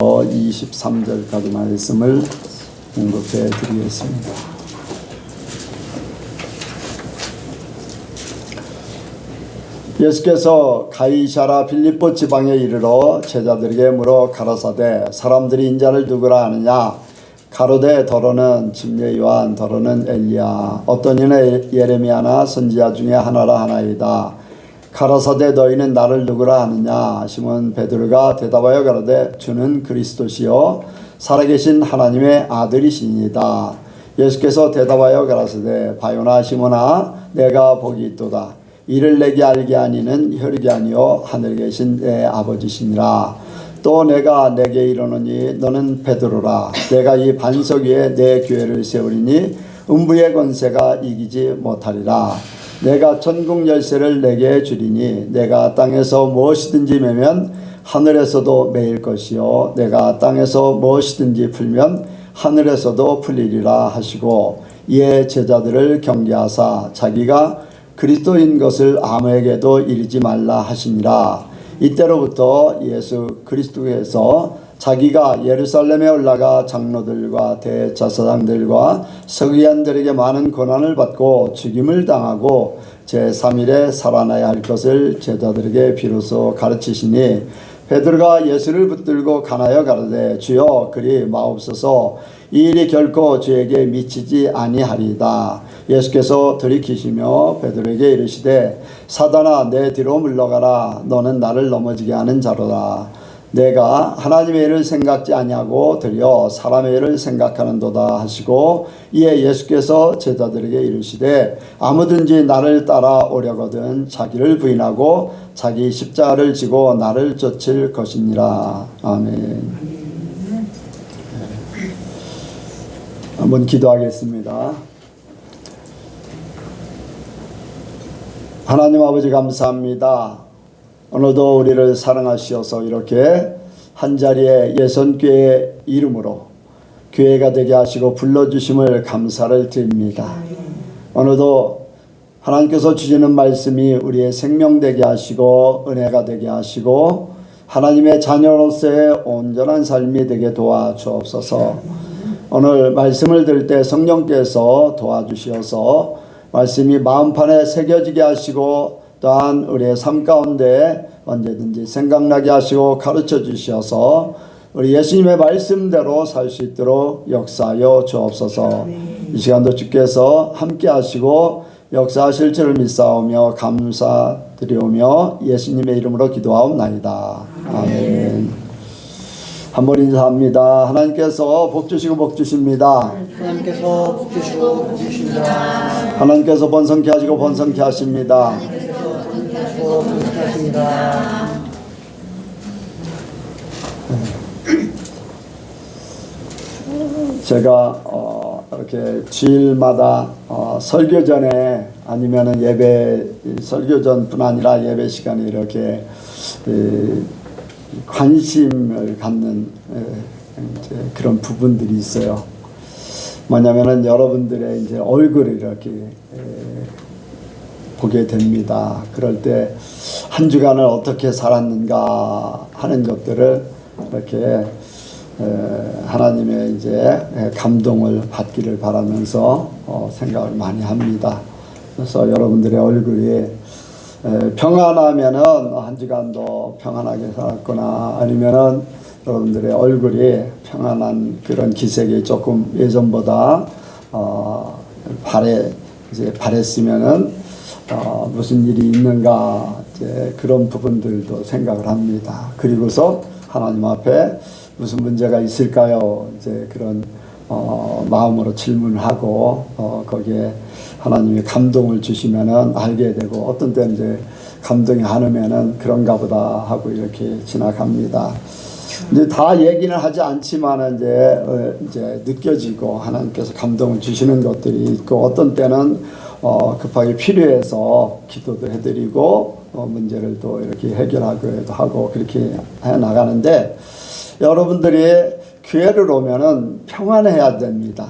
23절까지 말씀을 공급해 드리겠습니다. 예수께서 가이사랴 빌립보 지방에 이르러 제자들에게 물어 가라사대 사람들이 인자를 누구라 하느냐 가로되 더러는 침례 요한 더러는 엘리야 어떤 이는 예레미야나 선지자 중에 하나라 하나이다. 가라사대 너희는 나를 누구라 하느냐 시몬 베드로가 대답하여 가라되 주는 그리스도시요 살아계신 하나님의 아들이시니이다. 예수께서 대답하여 가라사대 바요나 시몬아 내가 복이 있도다. 이를 내게 알게 하니는 혈육이 아니요 하늘에 계신 내 아버지시니라. 또 내가 내게 이르노니 너는 베드로라. 내가 이 반석 위에 내 교회를 세우리니 음부의 권세가 이기지 못하리라. 내가 천국 열쇠를 내게 주리니 내가 땅에서 무엇이든지 매면 하늘에서도 매일 것이요 내가 땅에서 무엇이든지 풀면 하늘에서도 풀리리라 하시고 이에 제자들을 경계하사 자기가 그리스도인 것을 아무에게도 이르지 말라 하시니라. 이때로부터 예수 그리스도께서 자기가 예루살렘에 올라가 장로들과 대제사장들과 서기관들에게 많은 고난을 받고 죽임을 당하고 제3일에 살아나야 할 것을 제자들에게 비로소 가르치시니 베드로가 예수를 붙들고 가나여 가라되 주여 그리 마옵소서 이 일이 결코 주에게 미치지 아니하리이다. 예수께서 들이키시며 베드로에게 이르시되 사단아 내 뒤로 물러가라. 너는 나를 넘어지게 하는 자로다. 내가 하나님의 일을 생각지 아니하고 도리어 사람의 일을 생각하는도다 하시고 이에 예수께서 제자들에게 이르시되 아무든지 나를 따라오려거든 자기를 부인하고 자기 십자가를 지고 나를 쫓을 것이니라. 아멘. 한번 기도하겠습니다. 하나님 아버지 감사합니다. 오늘도 우리를 사랑하시어서 이렇게 한자리에 예선교회 이름으로 교회가 되게 하시고 불러주심을 감사를 드립니다. 오늘도 하나님께서 주시는 말씀이 우리의 생명 되게 하시고 은혜가 되게 하시고 하나님의 자녀로서의 온전한 삶이 되게 도와주옵소서. 오늘 말씀을 들을 때 성령께서 도와주시어서 말씀이 마음판에 새겨지게 하시고 또한 우리의 삶 가운데 언제든지 생각나게 하시고 가르쳐 주셔서 우리 예수님의 말씀대로 살 수 있도록 역사하여 주옵소서. 이 시간도 주께서 함께 하시고 역사하실 줄을 믿사오며 감사드리오며 예수님의 이름으로 기도하옵나이다. 아멘. 한번 인사합니다. 하나님께서 복 주시고 복 주십니다. 하나님께서 복 주시고 복 주십니다. 하나님께서 번성케 하시고 번성케 하십니다. 제가 이렇게 주일마다 설교 전에 아니면은 예배 설교 전뿐 아니라 예배 시간에 이렇게 관심을 갖는 이제 그런 부분들이 있어요. 뭐냐면은 여러분들의 이제 얼굴을 이렇게 보게 됩니다. 그럴 때 한 주간을 어떻게 살았는가 하는 것들을 이렇게 하나님의 이제 감동을 받기를 바라면서 생각을 많이 합니다. 그래서 여러분들의 얼굴이 평안하면은 한 주간도 평안하게 살았거나 아니면은 여러분들의 얼굴이 평안한 그런 기색이 조금 예전보다 바랬으면은 무슨 일이 있는가 이제 그런 부분들도 생각을 합니다. 그리고서 하나님 앞에 무슨 문제가 있을까요? 이제 그런 마음으로 질문하고 거기에 하나님이 감동을 주시면은 알게 되고 어떤 때는 이제 감동이 안 오면은 그런가 보다 하고 이렇게 지나갑니다. 이제 다 얘기는 하지 않지만 이제 느껴지고 하나님께서 감동을 주시는 것들이 있고 어떤 때는 급하게 필요해서 기도도 해드리고 문제를 또 이렇게 해결하기도 하고 그렇게 해 나가는데 여러분들이 교회를 오면은 평안해야 됩니다.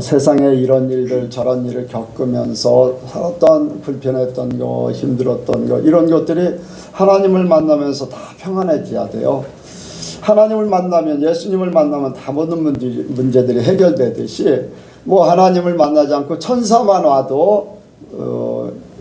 세상에 이런 일들 저런 일을 겪으면서 살았던 불편했던 거 힘들었던 거 이런 것들이 하나님을 만나면서 다 평안해져야 돼요. 하나님을 만나면, 예수님을 만나면 다 모든 문제들이 해결되듯이 뭐 하나님을 만나지 않고 천사만 와도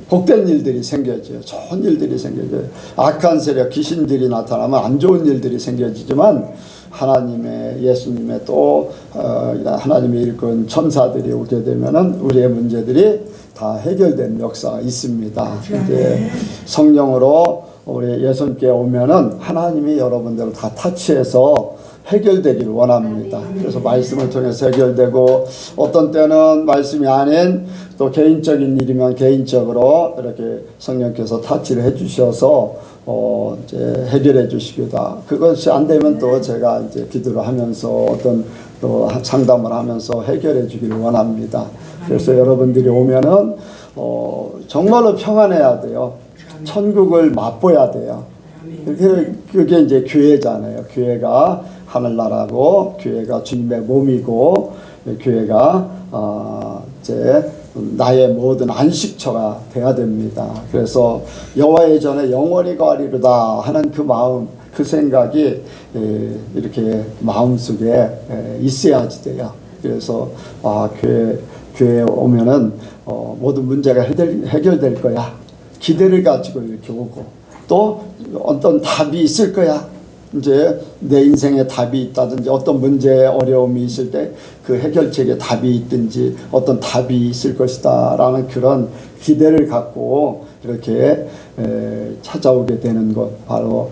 복된 일들이 생겨져요. 좋은 일들이 생겨져요. 악한 세력, 귀신들이 나타나면 안 좋은 일들이 생겨지지만 하나님의, 예수님의 또 하나님의 일꾼 천사들이 오게 되면은 우리의 문제들이 다 해결된 역사가 있습니다. 이제 성령으로 우리 예수님께 오면은 하나님이 여러분들을 다 타치해서 해결되기를 원합니다. 그래서 말씀을 통해서 해결되고, 어떤 때는 말씀이 아닌 또 개인적인 일이면 개인적으로 이렇게 성령께서 타치를 해주셔서 이제 해결해 주시기도 하고, 그것이 안 되면 또 제가 이제 기도를 하면서 어떤 또 상담을 하면서 해결해 주기를 원합니다. 그래서 여러분들이 오면은 정말로 평안해야 돼요. 천국을 맛보야 돼요. 그게 이제 교회잖아요. 교회가 하늘나라고, 교회가 주님의 몸이고, 교회가 이제 나의 모든 안식처가 돼야 됩니다. 그래서 여호와의 전에 영원히 거하리로다 하는 그 마음, 그 생각이 이렇게 마음속에 있어야지 돼요. 그래서 교회에 오면은 모든 문제가 해결될 거야. 기대를 가지고 이렇게 오고, 또 어떤 답이 있을 거야. 이제 내 인생에 답이 있다든지, 어떤 문제에 어려움이 있을 때 그 해결책에 답이 있든지 어떤 답이 있을 것이다 라는 그런 기대를 갖고 이렇게 찾아오게 되는 것, 바로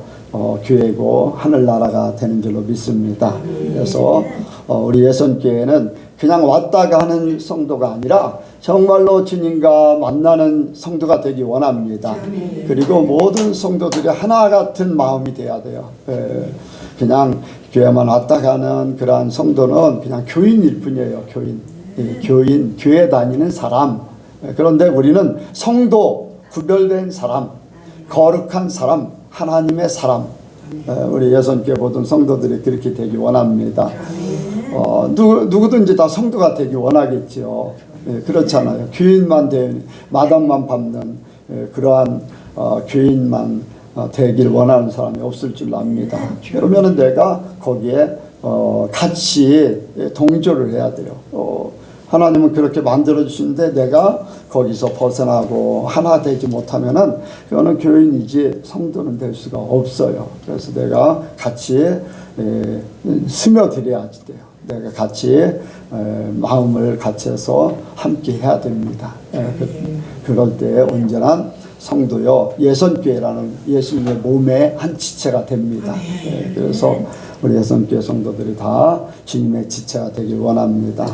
교회고 하늘나라가 되는 줄로 믿습니다. 그래서 우리 예선교회는 그냥 왔다가 하는 성도가 아니라 정말로 주님과 만나는 성도가 되기 원합니다. 그리고 모든 성도들이 하나 같은 마음이 돼야 돼요. 그냥 교회만 왔다 가는 그러한 성도는 그냥 교인일 뿐이에요. 교인, 교회 다니는 사람. 그런데 우리는 성도, 구별된 사람, 거룩한 사람, 하나님의 사람. 우리 예선교회 모든 성도들이 그렇게 되기 원합니다. 누구든지 다 성도가 되기 원하겠죠. 그렇잖아요. 교인만 마당만 밟는 그러한 교인만 되길 원하는 사람이 없을 줄 압니다. 그러면은 내가 거기에 같이 동조를 해야 돼요. 하나님은 그렇게 만들어 주시는데 내가 거기서 벗어나고 하나 되지 못하면은 그거는 교인이지 성도는 될 수가 없어요. 그래서 내가 같이 스며들어야지 돼요. 내가 같이 마음을 같이 해서 함께 해야 됩니다. 그럴 때 온전한 성도요, 예선교회라는 예수님의 몸의 한 지체가 됩니다. 그래서 우리 예선교회 성도들이 다 주님의 지체가 되길 원합니다.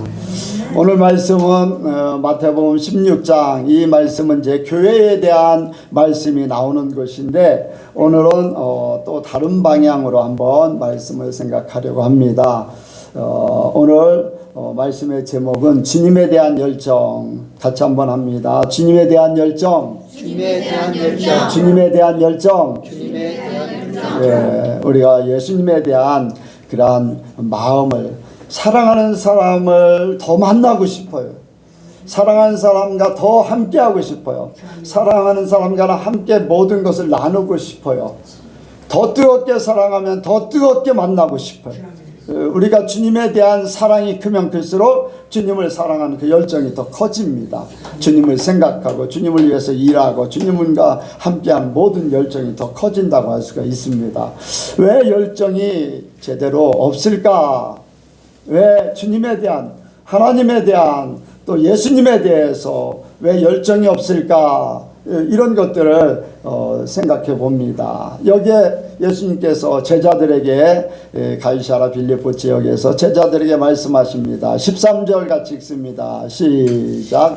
오늘 말씀은 마태복음 16장, 이 말씀은 이제 교회에 대한 말씀이 나오는 것인데, 오늘은 또 다른 방향으로 한번 말씀을 생각하려고 합니다. 오늘 말씀의 제목은 주님에 대한 열정. 같이 한번 합니다. 주님에 대한 열정. 주님에 대한 열정. 주님에 대한 열정. 주님에 대한 열정. 예, 우리가 예수님에 대한 그러한 마음을, 사랑하는 사람을 더 만나고 싶어요. 사랑하는 사람과 더 함께하고 싶어요. 사랑하는 사람과 함께 모든 것을 나누고 싶어요. 더 뜨겁게 사랑하면 더 뜨겁게 만나고 싶어요. 우리가 주님에 대한 사랑이 크면 클수록 주님을 사랑하는 그 열정이 더 커집니다. 주님을 생각하고 주님을 위해서 일하고 주님과 함께하는 모든 열정이 더 커진다고 할 수가 있습니다. 왜 열정이 제대로 없을까? 왜 주님에 대한, 하나님에 대한, 또 예수님에 대해서 왜 열정이 없을까? 이런 것들을 생각해 봅니다. 여기에 예수님께서 제자들에게 가이사랴 빌립보 지역에서 제자들에게 말씀하십니다. 13절 같이 읽습니다. 시작.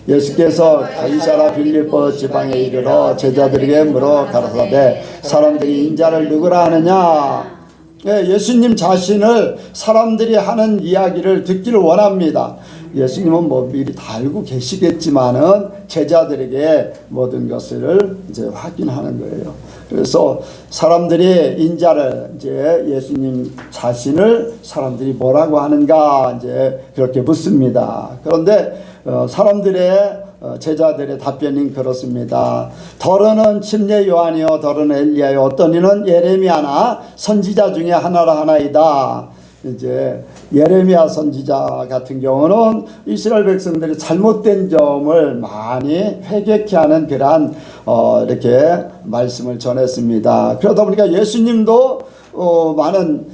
예수께서 가이사랴 빌립보 지방에 이르러 제자들에게 물어 가라사대 사람들이 인자를 누구라 하느냐? 예수님 자신을 사람들이 하는 이야기를 듣기를 원합니다. 예수님은 뭐 미리 다 알고 계시겠지만은 제자들에게 모든 것을 이제 확인하는 거예요. 그래서 사람들이 인자를, 이제 예수님 자신을 사람들이 뭐라고 하는가 이제 그렇게 묻습니다. 그런데 사람들의 제자들의 답변이 그렇습니다. 더러는 침례 요한이요 더러는 엘리야요 어떤 이는 예레미야나 선지자 중에 하나라 하나이다. 이제 예레미야 선지자 같은 경우는 이스라엘 백성들이 잘못된 점을 많이 회개케 하는 그러한 이렇게 말씀을 전했습니다. 그러다 보니까 예수님도 많은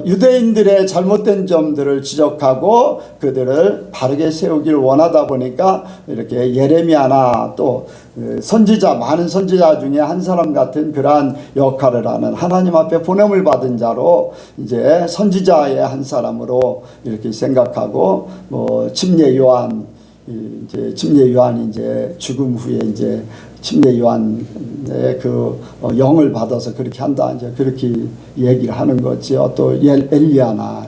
유대인들의 잘못된 점들을 지적하고 그들을 바르게 세우기를 원하다 보니까 이렇게 예레미야나 또 선지자 많은 선지자 중에 한 사람 같은 그러한 역할을 하는 하나님 앞에 보냄을 받은 자로 이제 선지자의 한 사람으로 이렇게 생각하고 침례 요한 이제 침례 요한이 이제 죽음 후에 이제 침례 요한의 그 영을 받아서 그렇게 한다 이제 그렇게 얘기를 하는 거지요. 또 엘리야나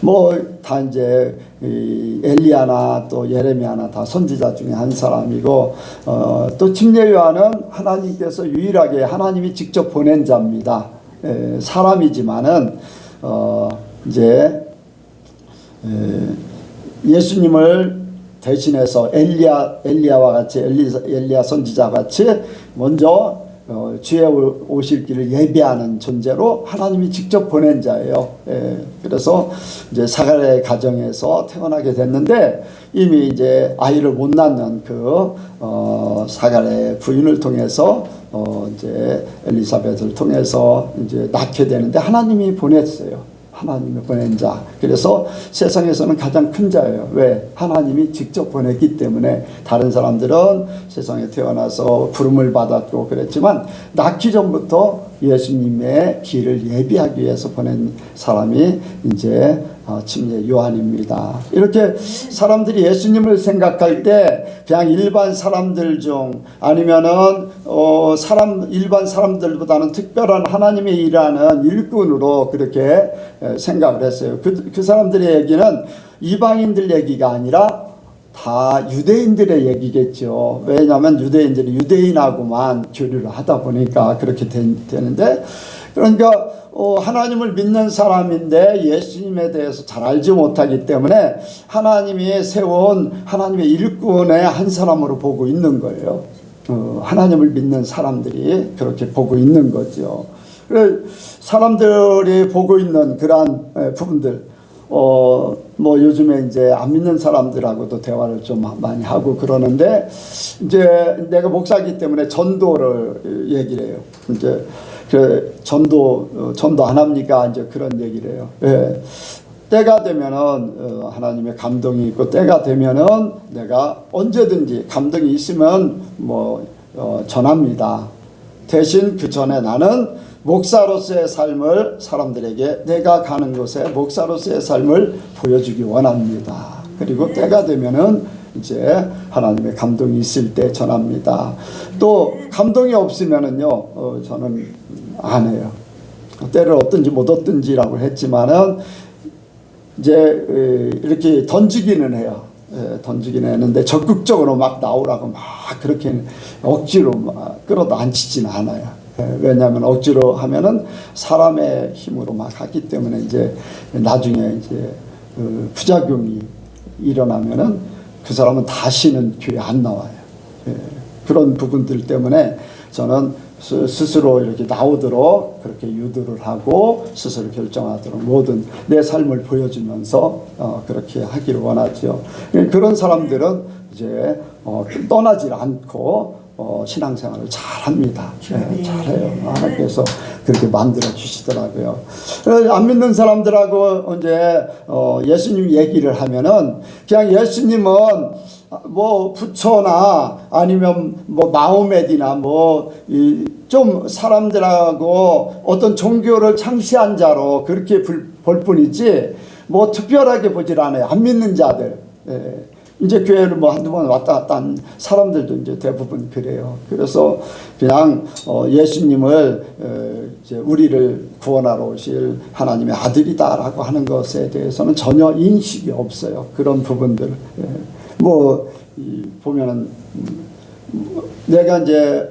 뭐 다 이제 엘리야나 또 예레미야나 다 선지자 중에 한 사람이고 또 침례 요한은 하나님께서 유일하게 하나님이 직접 보낸 자입니다. 사람이지만은 이제 예수님을 대신해서 엘리야와 같이 엘리야 선지자 같이 먼저 주의 오실 길을 예비하는 존재로 하나님이 직접 보낸 자예요. 그래서 이제 사가랴의 가정에서 태어나게 됐는데 이미 이제 아이를 못 낳는 그 사가랴의 부인을 통해서 이제 엘리사벳을 통해서 이제 낳게 되는데 하나님이 보냈어요. 하나님이 보낸 자. 그래서 세상에서는 가장 큰 자예요. 왜? 하나님이 직접 보냈기 때문에. 다른 사람들은 세상에 태어나서 부름을 받았고 그랬지만 낳기 전부터 예수님의 길을 예비하기 위해서 보낸 사람이 이제 침례 요한입니다. 이렇게 사람들이 예수님을 생각할 때 그냥 일반 사람들 중 아니면은 일반 사람들보다는 특별한 하나님의 일하는 일꾼으로 그렇게 생각을 했어요. 그 사람들의 얘기는 이방인들 얘기가 아니라 다 유대인들의 얘기겠죠. 왜냐하면 유대인들이 유대인하고만 교류를 하다 보니까 그렇게 되는데 그러니까 하나님을 믿는 사람인데 예수님에 대해서 잘 알지 못하기 때문에 하나님이 세운 하나님의 일꾼의 한 사람으로 보고 있는 거예요. 하나님을 믿는 사람들이 그렇게 보고 있는 거죠. 사람들이 보고 있는 그러한 부분들 뭐 요즘에 이제 안 믿는 사람들하고도 대화를 좀 많이 하고 그러는데 이제 내가 목사이기 때문에 전도를 얘기를 해요. 이제 그 전도 안 합니까? 이제 그런 얘기를 해요. 예. 때가 되면은 하나님의 감동이 있고 때가 되면은 내가 언제든지 감동이 있으면 전합니다. 대신 그 전에 나는 목사로서의 삶을 사람들에게 내가 가는 곳에 목사로서의 삶을 보여주기 원합니다. 그리고 때가 되면은 이제 하나님의 감동이 있을 때 전합니다. 또 감동이 없으면은요, 저는 안 해요. 때를 얻든지 못 얻든지라고 했지만은 이제 이렇게 던지기는 해요. 던지기는 했는데 적극적으로 막 나오라고 막 그렇게 억지로 막 끌어도 앉히지는 않아요. 왜냐하면 억지로 하면은 사람의 힘으로 막 하기 때문에 이제 나중에 이제 부작용이 일어나면은 그 사람은 다시는 교회 안 나와요. 그런 부분들 때문에 저는 스스로 이렇게 나오도록 그렇게 유도를 하고 스스로 결정하도록 모든 내 삶을 보여주면서 그렇게 하기를 원하죠. 그런 사람들은 이제 떠나질 않고 신앙생활을 잘합니다. 잘해요. 하나님께서 그렇게 만들어 주시더라고요. 안 믿는 사람들하고 이제 예수님 얘기를 하면은 그냥 예수님은 뭐 부처나 아니면 뭐 마호메디나 좀 사람들하고 어떤 종교를 창시한 자로 그렇게 볼 뿐이지 뭐 특별하게 보질 않아요. 안 믿는 자들. 이제 교회를 한두 번 왔다 갔다 한 사람들도 이제 대부분 그래요. 그래서 그냥 예수님을 이제 우리를 구원하러 오실 하나님의 아들이다라고 하는 것에 대해서는 전혀 인식이 없어요. 그런 부분들. 보면은 내가 이제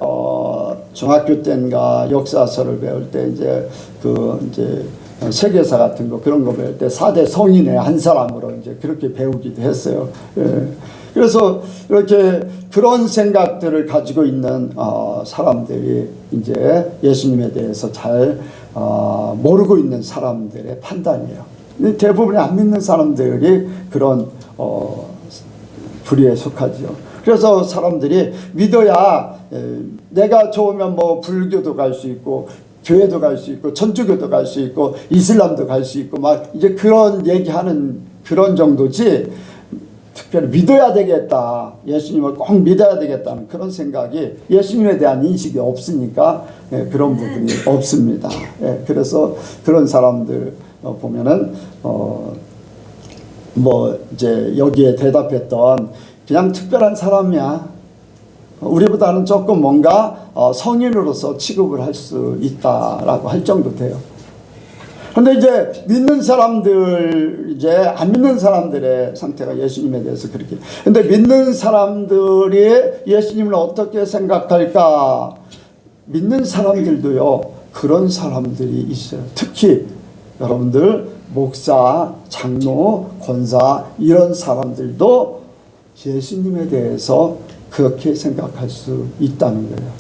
중학교 때인가 역사서를 배울 때 이제 세계사 같은 거 그런 거 배울 때 4대 성인의 한 사람으로 이제 그렇게 배우기도 했어요. 그래서 이렇게 그런 생각들을 가지고 있는 사람들이 이제 예수님에 대해서 잘 모르고 있는 사람들의 판단이에요. 대부분의 안 믿는 사람들이 그런 부류에 속하죠. 그래서 사람들이 믿어야 내가 좋으면 뭐 불교도 갈 수 있고 교회도 갈 수 있고 천주교도 갈 수 있고 이슬람도 갈 수 있고 막 이제 그런 얘기하는 그런 정도지, 특별히 믿어야 되겠다, 예수님을 꼭 믿어야 되겠다는 그런 생각이, 예수님에 대한 인식이 없으니까 그런 부분이 없습니다. 그래서 그런 사람들 보면은 뭐 이제 여기에 대답했던 그냥 특별한 사람이야, 우리보다는 조금 뭔가 성인으로서 취급을 할 수 있다라고 할 정도 돼요. 근데 이제 믿는 사람들, 이제 안 믿는 사람들의 상태가 예수님에 대해서 그렇게. 근데 믿는 사람들이 예수님을 어떻게 생각할까? 믿는 사람들도요, 그런 사람들이 있어요. 특히 여러분들 목사, 장로, 권사 이런 사람들도 예수님에 대해서 그렇게 생각할 수 있다는 거예요.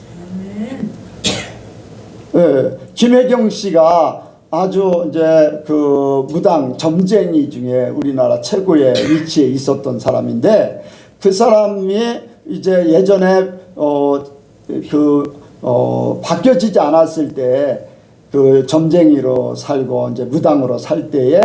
네, 김혜경 씨가 아주 이제 그 무당 점쟁이 중에 우리나라 최고의 위치에 있었던 사람인데, 그 사람이 이제 예전에 바뀌어지지 않았을 때 그 점쟁이로 살고 이제 무당으로 살 때에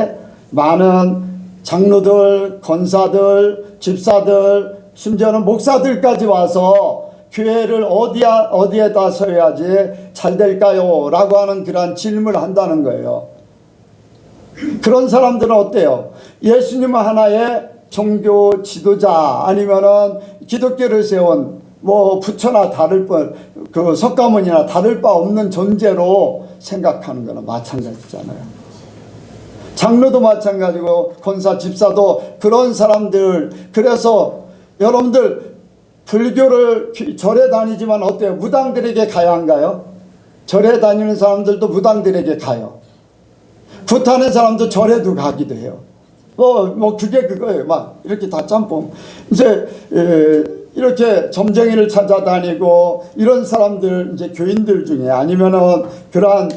많은 장로들, 권사들, 집사들, 심지어는 목사들까지 와서 교회를 어디에다 서야지 잘 될까요? 라고 하는 그러한 질문을 한다는 거예요. 그런 사람들은 어때요? 예수님은 하나의 종교 지도자, 아니면은 기독교를 세운 뭐 부처나 다를 바, 그 석가모니나 다를 바 없는 존재로 생각하는 거나 마찬가지잖아요. 장로도 마찬가지고 권사, 집사도 그런 사람들. 그래서 여러분들 불교를 절에 다니지만 어때요? 무당들에게 가야 한가요? 절에 다니는 사람들도 무당들에게 가요. 굿하는 사람도 절에도 가기도 해요. 뭐 그게 그거예요. 막 이렇게 다 짬뽕. 이제 이렇게 점쟁이를 찾아다니고 이런 사람들, 이제 교인들 중에, 아니면은 그러한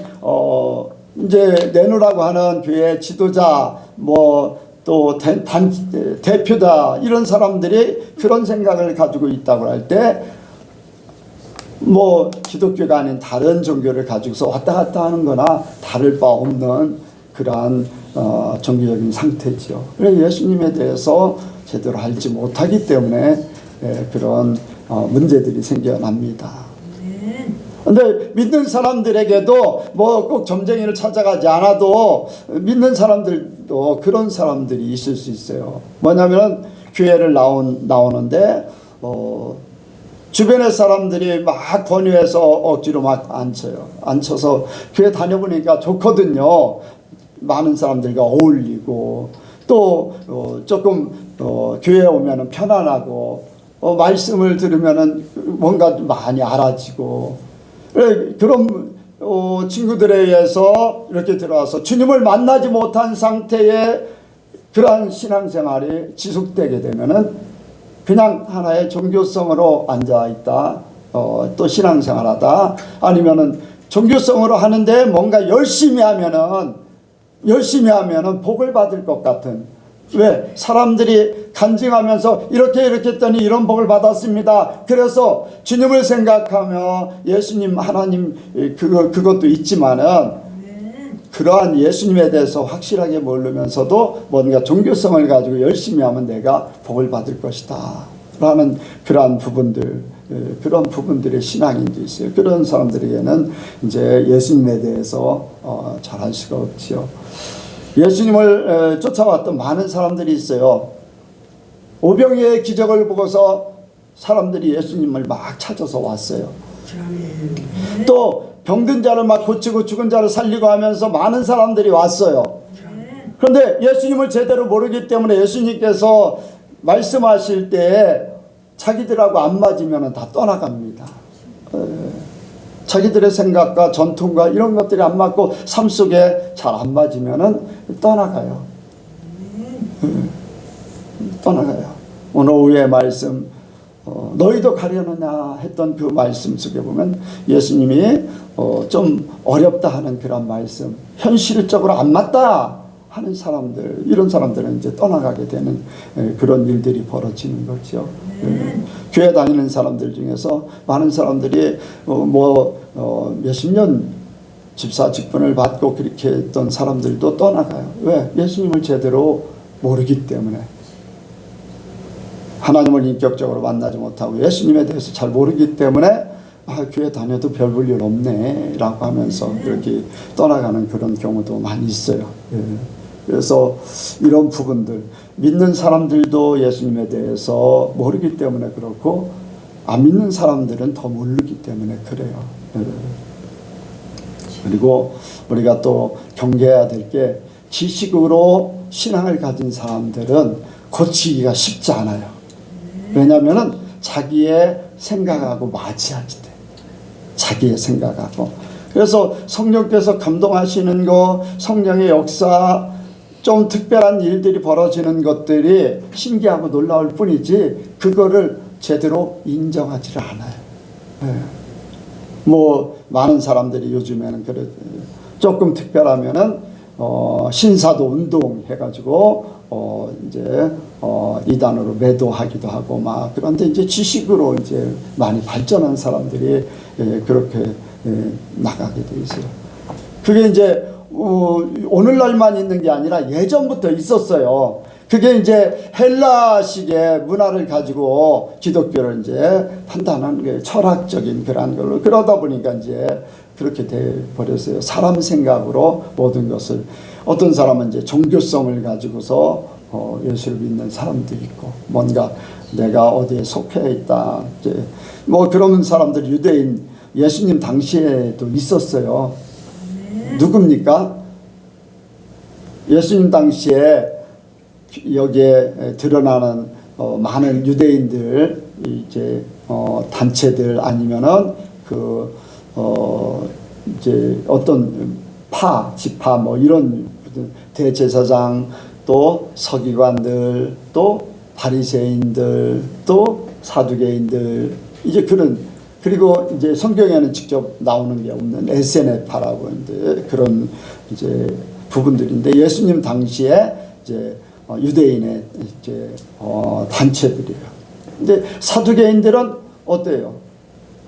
이제 내놓으라고 하는 교회 지도자, 뭐 또 대표자, 이런 사람들이 그런 생각을 가지고 있다고 할 때, 뭐 기독교가 아닌 다른 종교를 가지고서 왔다 갔다 하는 거나 다를 바 없는 그러한 종교적인 상태죠. 그래서 예수님에 대해서 제대로 알지 못하기 때문에 그런 문제들이 생겨납니다. 근데 믿는 사람들에게도 뭐 꼭 점쟁이를 찾아가지 않아도 믿는 사람들도 그런 사람들이 있을 수 있어요. 뭐냐면 교회를 나오는데 주변의 사람들이 막 권유해서 억지로 막 앉혀서 교회 다녀보니까 좋거든요. 많은 사람들과 어울리고 또 조금 교회에 오면은 편안하고 말씀을 들으면은 뭔가 많이 알아지고, 그런 친구들에 의해서 이렇게 들어와서 주님을 만나지 못한 상태의 그러한 신앙생활이 지속되게 되면은 그냥 하나의 종교성으로 앉아있다, 또 신앙생활하다, 아니면은 종교성으로 하는데 뭔가 열심히 하면은 복을 받을 것 같은, 왜? 사람들이 간증하면서 이렇게 했더니 이런 복을 받았습니다. 그래서 주님을 생각하며 예수님, 하나님, 그것도 있지만은 그러한 예수님에 대해서 확실하게 모르면서도 뭔가 종교성을 가지고 열심히 하면 내가 복을 받을 것이다 라는 그러한 부분들의 신앙인도 있어요. 그런 사람들에게는 이제 예수님에 대해서 잘 알 수가 없지요. 예수님을 쫓아왔던 많은 사람들이 있어요. 오병이의 기적을 보고서 사람들이 예수님을 막 찾아서 왔어요. 또 병든 자를 막 고치고 죽은 자를 살리고 하면서 많은 사람들이 왔어요. 그런데 예수님을 제대로 모르기 때문에 예수님께서 말씀하실 때 자기들하고 안 맞으면 다 떠나갑니다. 자기들의 생각과 전통과 이런 것들이 안 맞고 삶 속에 잘 안 맞으면은 떠나가요. 떠나가요. 오늘 오후의 말씀 너희도 가려느냐 했던 그 말씀 속에 보면 예수님이 좀 어렵다 하는 그런 말씀, 현실적으로 안 맞다 하는 사람들, 이런 사람들은 이제 떠나가게 되는 그런 일들이 벌어지는 거죠. 교회 다니는 사람들 중에서 많은 사람들이 몇십 년 집사 직분을 받고 그렇게 했던 사람들도 떠나가요. 왜? 예수님을 제대로 모르기 때문에. 하나님을 인격적으로 만나지 못하고 예수님에 대해서 잘 모르기 때문에 교회 다녀도 별 볼 일 없네 라고 하면서 이렇게 떠나가는 그런 경우도 많이 있어요. 그래서 이런 부분들, 믿는 사람들도 예수님에 대해서 모르기 때문에 그렇고 안 믿는 사람들은 더 모르기 때문에 그래요. 그리고 우리가 또 경계해야 될 게, 지식으로 신앙을 가진 사람들은 고치기가 쉽지 않아요. 왜냐하면 자기의 생각하고 맞이하지 돼. 자기의 생각하고. 그래서 성령께서 감동하시는 거, 성령의 역사, 좀 특별한 일들이 벌어지는 것들이 신기하고 놀라울 뿐이지 그거를 제대로 인정하지 않아요. 많은 사람들이 요즘에는 그래, 조금 특별하면은 신사도 운동 해가지고 이제 이단으로 매도하기도 하고 막. 그런데 이제 지식으로 이제 많이 발전한 사람들이 그렇게 나가게 돼 있어요. 그게 이제 오늘날만 있는 게 아니라 예전부터 있었어요. 그게 이제 헬라식의 문화를 가지고 기독교를 이제 판단하는 게 철학적인 그런 걸로, 그러다 보니까 이제 그렇게 돼 버렸어요. 사람 생각으로 모든 것을. 어떤 사람은 이제 종교성을 가지고서 예수를 믿는 사람도 있고, 뭔가 내가 어디에 속해 있다, 이제 그런 사람들, 유대인 예수님 당시에도 있었어요. 누굽니까? 예수님 당시에 여기에 드러나는 많은 유대인들, 이제 단체들, 아니면은 이제 어떤 지파 이런 대제사장, 또 서기관들, 또 바리새인들, 또 사두개인들, 이제 그리고 이제 성경에는 직접 나오는 게 없는 에세네파라고 이제 그런 이제 부분들인데, 예수님 당시에 이제 유대인의 이제 단체들이에요. 근데 사두개인들은 어때요?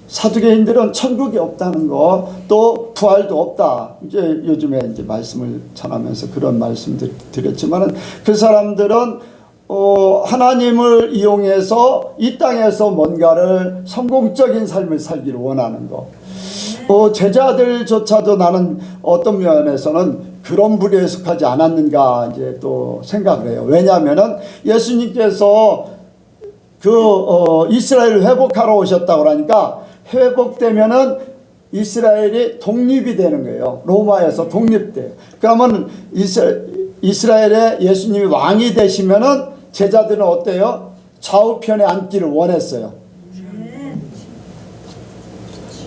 사두개인들은 천국이 없다는 거, 또 부활도 없다. 이제 요즘에 이제 말씀을 전하면서 그런 말씀들 드렸지만은, 그 사람들은 하나님을 이용해서 이 땅에서 뭔가를 성공적인 삶을 살기를 원하는 거. 제자들조차도 나는 어떤 면에서는 그런 부류에 속하지 않았는가 이제 또 생각을 해요. 왜냐하면은 예수님께서 이스라엘을 회복하러 오셨다고 그러니까, 회복되면은 이스라엘이 독립이 되는 거예요. 로마에서 독립돼요. 그러면 이스라엘의 예수님이 왕이 되시면은 제자들은 어때요? 좌우편에 앉기를 원했어요.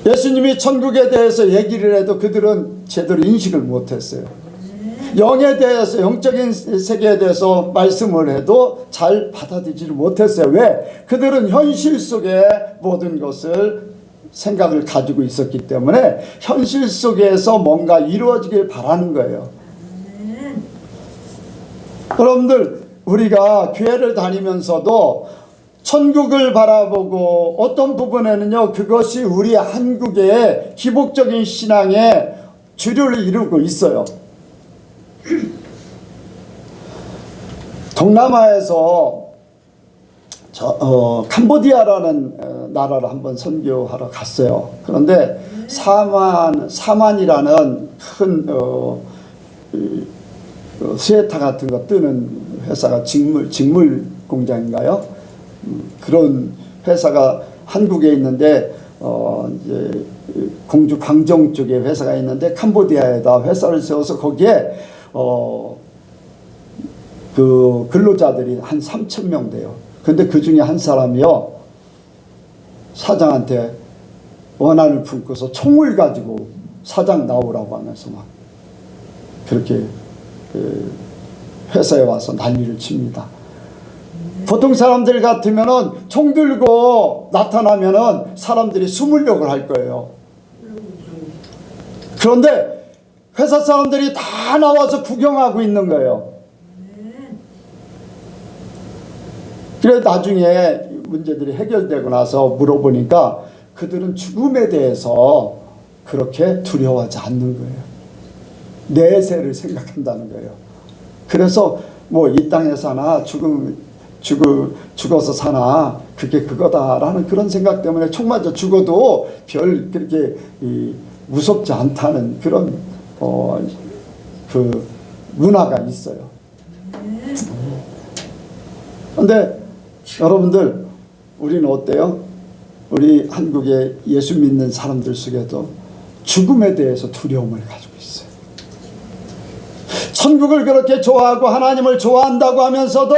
예수님이 천국에 대해서 얘기를 해도 그들은 제대로 인식을 못했어요. 영에 대해서, 영적인 세계에 대해서 말씀을 해도 잘 받아들이지를 못했어요. 왜? 그들은 현실 속에 모든 것을 생각을 가지고 있었기 때문에 현실 속에서 뭔가 이루어지길 바라는 거예요. 여러분들, 우리가 교회를 다니면서도 천국을 바라보고 어떤 부분에는요, 그것이 우리 한국의 기복적인 신앙의 주류를 이루고 있어요. 동남아에서 캄보디아라는 나라를 한번 선교하러 갔어요. 그런데 사만이라는 큰 스웨터 같은 거 뜨는 회사가, 직물 공장인가요? 그런 회사가 한국에 있는데, 이제 공주 광정 쪽에 회사가 있는데, 캄보디아에다 회사를 세워서 거기에 그 근로자들이 한 3,000명 돼요. 근데 그 중에 한 사람이요, 사장한테 원한을 품고서 총을 가지고 사장 나오라고 하면서 막 그렇게 회사에 와서 난리를 칩니다. 보통 사람들 같으면은 총 들고 나타나면은 사람들이 숨으려고 할 거예요. 그런데 회사 사람들이 다 나와서 구경하고 있는 거예요. 그래 나중에 문제들이 해결되고 나서 물어보니까 그들은 죽음에 대해서 그렇게 두려워하지 않는 거예요. 내세를 생각한다는 거예요. 그래서 뭐 이 땅에 사나 죽어서 사나 그게 그거다라는 그런 생각 때문에 총 맞아 죽어도 별 그렇게 무섭지 않다는 그런 그 문화가 있어요. 그런데 여러분들 우리는 어때요? 우리 한국의 예수 믿는 사람들 속에도 죽음에 대해서 두려움을 가지고 있어요. 천국을 그렇게 좋아하고 하나님을 좋아한다고 하면서도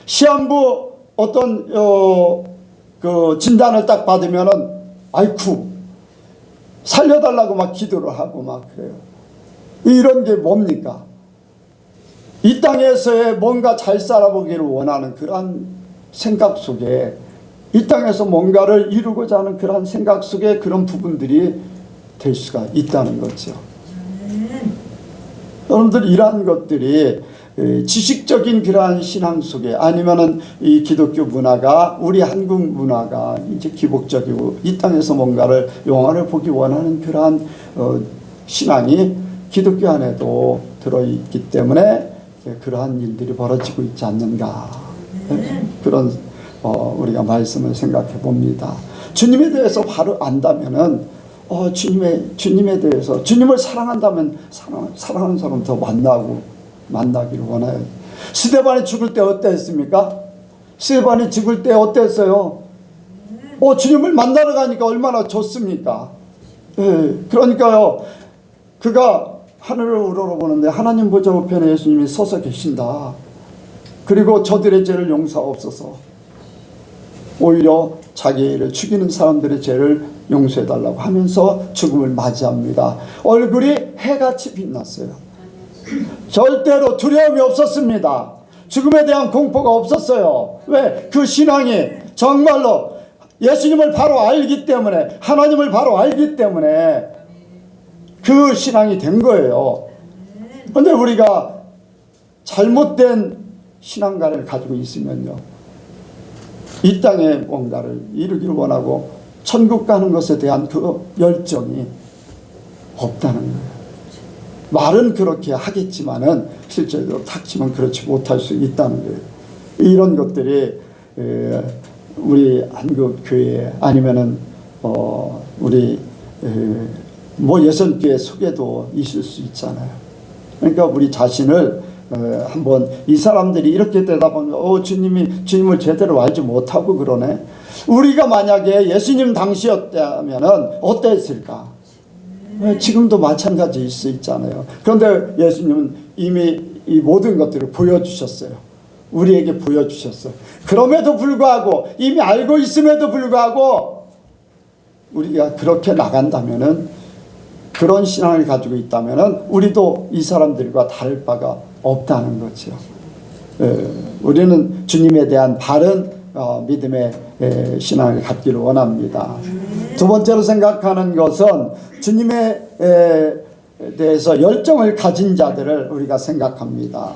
시한부 어떤 그 진단을 딱 받으면은 아이쿠 살려달라고 막 기도를 하고 막 그래요. 이런 게 뭡니까? 이 땅에서의 뭔가 잘 살아보기를 원하는 그러한 생각 속에 이 땅에서 뭔가를 이루고자 하는 그러한 생각 속에 그런 부분들이 될 수가 있다는 거죠. 여러분들 이러한 것들이 지식적인 그러한 신앙 속에 아니면은 이 기독교 문화가 우리 한국 문화가 이제 기복적이고 이 땅에서 뭔가를 영화를 보기 원하는 그러한 신앙이 기독교 안에도 들어있기 때문에 그러한 일들이 벌어지고 있지 않는가 그런 우리가 말씀을 생각해 봅니다. 주님에 대해서 바로 안다면은 주님에 대해서 주님을 사랑한다면 사랑하는 사람 더 만나기를 원해요. 스데반이 죽을 때 어땠습니까? 스데반이 죽을 때 어땠어요? 주님을 만나러 가니까 얼마나 좋습니까? 그러니까요. 그가 하늘을 우러러보는데 하나님 보좌 우편에 예수님이 서서 계신다. 그리고 저들의 죄를 용서하옵소서. 오히려 자기를 죽이는 사람들의 죄를 용서해달라고 하면서 죽음을 맞이합니다. 얼굴이 해같이 빛났어요. 절대로 두려움이 없었습니다. 죽음에 대한 공포가 없었어요. 왜? 그 신앙이 정말로 예수님을 바로 알기 때문에 하나님을 바로 알기 때문에 그 신앙이 된 거예요. 그런데 우리가 잘못된 신앙관을 가지고 있으면요, 이 땅에 뭔가를 이루기를 원하고 천국 가는 것에 대한 그 열정이 없다는 거예요. 말은 그렇게 하겠지만은 실제로 닥치면 그렇지 못할 수 있다는 거예요. 이런 것들이 우리 한국 교회 아니면은 우리 뭐 예선교회 속에도 있을 수 있잖아요. 그러니까 우리 자신을 한번 이 사람들이 이렇게 대답하면 주님을 제대로 알지 못하고 그러네. 우리가 만약에 예수님 당시였다면은 어땠을까? 지금도 마찬가지일 수 있잖아요. 그런데 예수님은 이미 이 모든 것들을 보여주셨어요. 우리에게 보여주셨어요. 그럼에도 불구하고 이미 알고 있음에도 불구하고 우리가 그렇게 나간다면은 그런 신앙을 가지고 있다면은 우리도 이 사람들과 다를 바가 없다는 거죠. 우리는 주님에 대한 바른 믿음의 신앙을 갖기를 원합니다. 두 번째로 생각하는 것은 주님에 대해서 열정을 가진 자들을 우리가 생각합니다.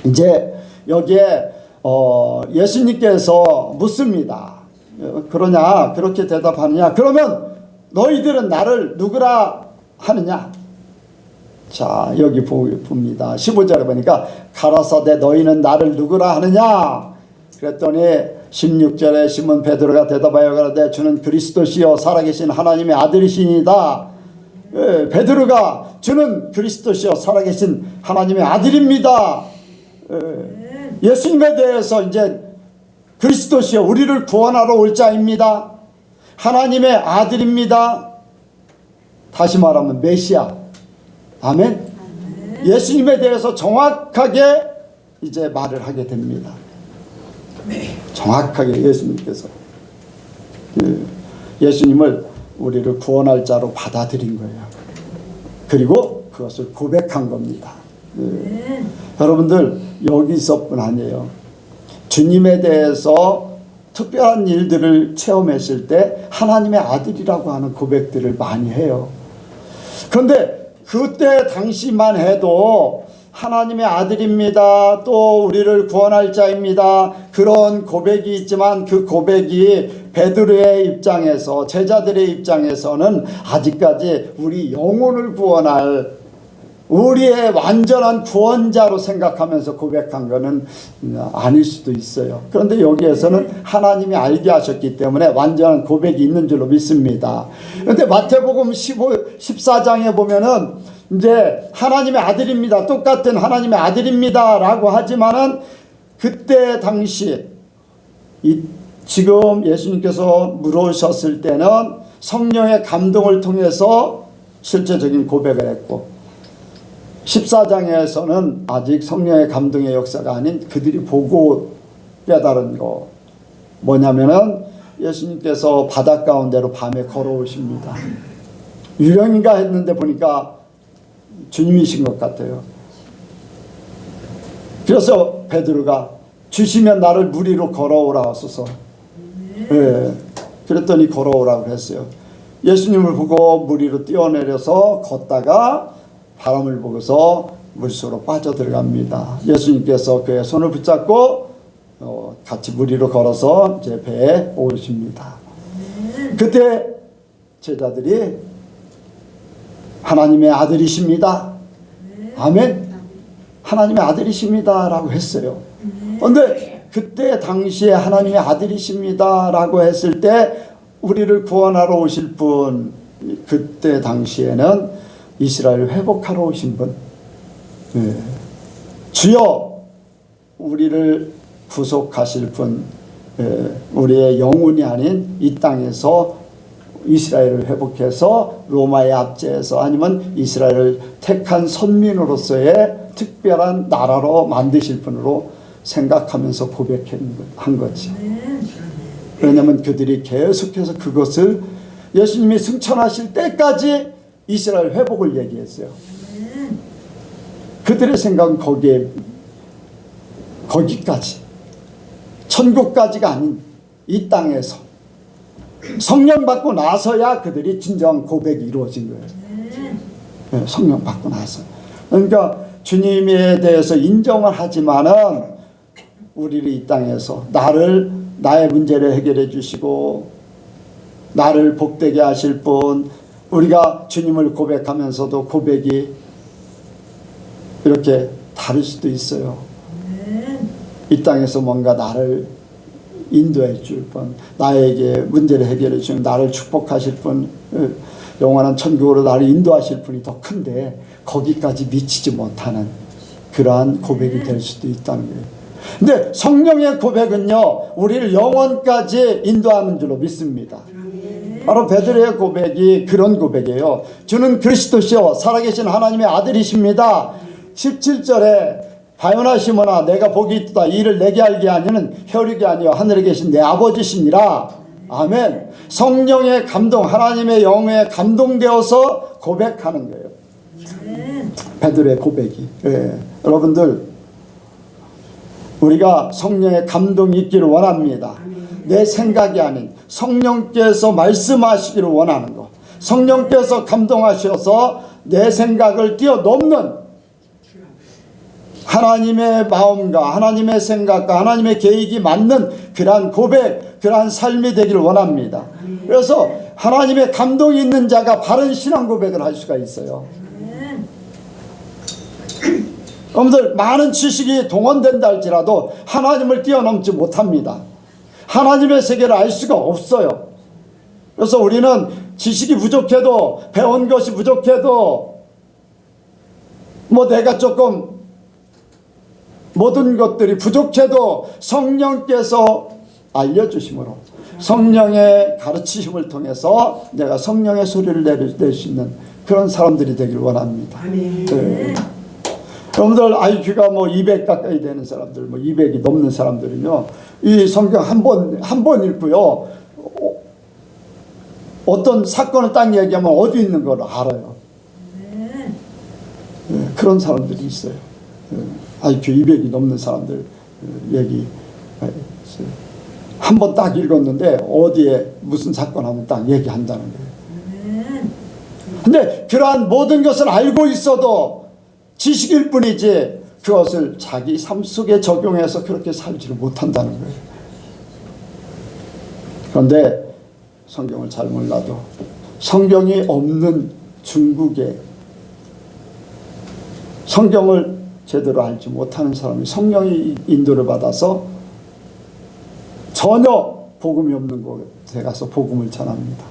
이제 여기에 예수님께서 묻습니다. 그러냐? 그렇게 대답하느냐? 그러면 너희들은 나를 누구라 하느냐? 자, 여기 봅니다. 15절에 보니까 가라사대 너희는 나를 누구라 하느냐? 그랬더니 16절에 시몬 베드로가 대답하여 가라되 주는 그리스도시요 살아계신 하나님의 아들이시니다. 베드로가 주는 그리스도시요 살아계신 하나님의 아들입니다. 예수님에 대해서 이제 그리스도시요 우리를 구원하러 올 자입니다. 하나님의 아들입니다. 다시 말하면 메시아. 아멘. 예수님에 대해서 정확하게 이제 말을 하게 됩니다. 정확하게 예수님께서 예수님을 우리를 구원할 자로 받아들인 거예요. 그리고 그것을 고백한 겁니다. 여러분들 여기서뿐 아니에요. 주님에 대해서 특별한 일들을 체험했을 때 하나님의 아들이라고 하는 고백들을 많이 해요. 그런데 그때 당시만 해도 하나님의 아들입니다, 또 우리를 구원할 자입니다, 그런 고백이 있지만 그 고백이 베드로의 입장에서, 제자들의 입장에서는 아직까지 우리 영혼을 구원할 우리의 완전한 구원자로 생각하면서 고백한 것은 아닐 수도 있어요. 그런데 여기에서는 하나님이 알게 하셨기 때문에 완전한 고백이 있는 줄로 믿습니다. 그런데 마태복음 14장에 보면은 이제 하나님의 아들입니다, 똑같은 하나님의 아들입니다 라고 하지만은 그때 당시 지금 예수님께서 물으셨을 때는 성령의 감동을 통해서 실제적인 고백을 했고, 14장에서는 아직 성령의 감동의 역사가 아닌 그들이 보고 깨달은 거 뭐냐면은 예수님께서 바닷 가운데로 밤에 걸어오십니다. 유령인가 했는데 보니까 주님이신 것 같아요. 그래서 베드로가 주시면 나를 물 위로 걸어오라 하소서. 예, 그랬더니 걸어오라고 했어요. 예수님을 보고 물 위로 뛰어내려서 걷다가 바람을 보고서 물속으로 빠져들어갑니다. 예수님께서 그의 손을 붙잡고 같이 물 위로 걸어서 제 배에 오르십니다. 그때 제자들이 하나님의 아들이십니다, 아멘, 하나님의 아들이십니다 라고 했어요. 그런데 그때 당시에 하나님의 아들이십니다 라고 했을 때 우리를 구원하러 오실 분, 그때 당시에는 이스라엘을 회복하러 오신 분, 주여 우리를 구속하실 분, 우리의 영혼이 아닌 이 땅에서 이스라엘을 회복해서 로마의 압제에서 아니면 이스라엘을 택한 선민으로서의 특별한 나라로 만드실 분으로 생각하면서 고백한 거지. 왜냐하면 그들이 계속해서 그것을 예수님이 승천하실 때까지 이스라엘 회복을 얘기했어요. 그들의 생각은 거기까지, 천국까지가 아닌 이 땅에서 성령 받고 나서야 그들이 진정한 고백이 이루어진 거예요. 네, 성령 받고 나서. 그러니까 주님에 대해서 인정을 하지만은 우리를 이 땅에서 나의 문제를 해결해 주시고 나를 복되게 하실 분, 우리가 주님을 고백하면서도 고백이 이렇게 다를 수도 있어요. 이 땅에서 뭔가 나를 인도해 줄 분, 나에게 문제를 해결해 주시면 나를 축복하실 분, 영원한 천국으로 나를 인도하실 분이 더 큰데 거기까지 미치지 못하는 그러한 고백이 될 수도 있다는 거예요. 근데 성령의 고백은요, 우리를 영원까지 인도하는 줄로 믿습니다. 바로 베드로의 고백이 그런 고백이에요. 주는 그리스도시요 살아계신 하나님의 아들이십니다. 17절에 바요나 시모나 내가 복이 있다 이를 내게 알게 하니는 혈육이 아니요 하늘에 계신 내 아버지시니라. 아멘. 성령의 감동, 하나님의 영에 감동되어서 고백하는 거예요. 베드로의 고백이. 여러분들, 우리가 성령의 감동이 있기를 원합니다. 내 생각이 아닌 성령께서 말씀하시기를 원하는 거, 성령께서 감동하셔서 내 생각을 뛰어넘는 하나님의 마음과 하나님의 생각과 하나님의 계획이 맞는 그러한 고백, 그러한 삶이 되기를 원합니다. 그래서 하나님의 감동이 있는 자가 바른 신앙 고백을 할 수가 있어요. 여러분들, 많은 지식이 동원된다 할지라도 하나님을 뛰어넘지 못합니다. 하나님의 세계를 알 수가 없어요. 그래서 우리는 지식이 부족해도, 배운 것이 부족해도, 내가 조금 모든 것들이 부족해도 성령께서 알려주심으로, 성령의 가르치심을 통해서 내가 성령의 소리를 낼 수 있는 그런 사람들이 되길 원합니다. 네. 여러분들, IQ가 200 가까이 되는 사람들, 200이 넘는 사람들은요, 이 성경 한 번 읽고요, 어떤 사건을 딱 얘기하면 어디 있는 걸 알아요. 네. 그런 사람들이 있어요. IQ 200이 넘는 사람들 얘기 한 번 딱 읽었는데 어디에 무슨 사건 하면 딱 얘기한다는 거예요. 근데 그러한 모든 것을 알고 있어도 지식일 뿐이지 그것을 자기 삶 속에 적용해서 그렇게 살지를 못한다는 거예요. 그런데 성경을 잘 몰라도 성경이 없는 중국에 성경을 제대로 알지 못하는 사람이 성령의 인도를 받아서 전혀 복음이 없는 곳에 가서 복음을 전합니다.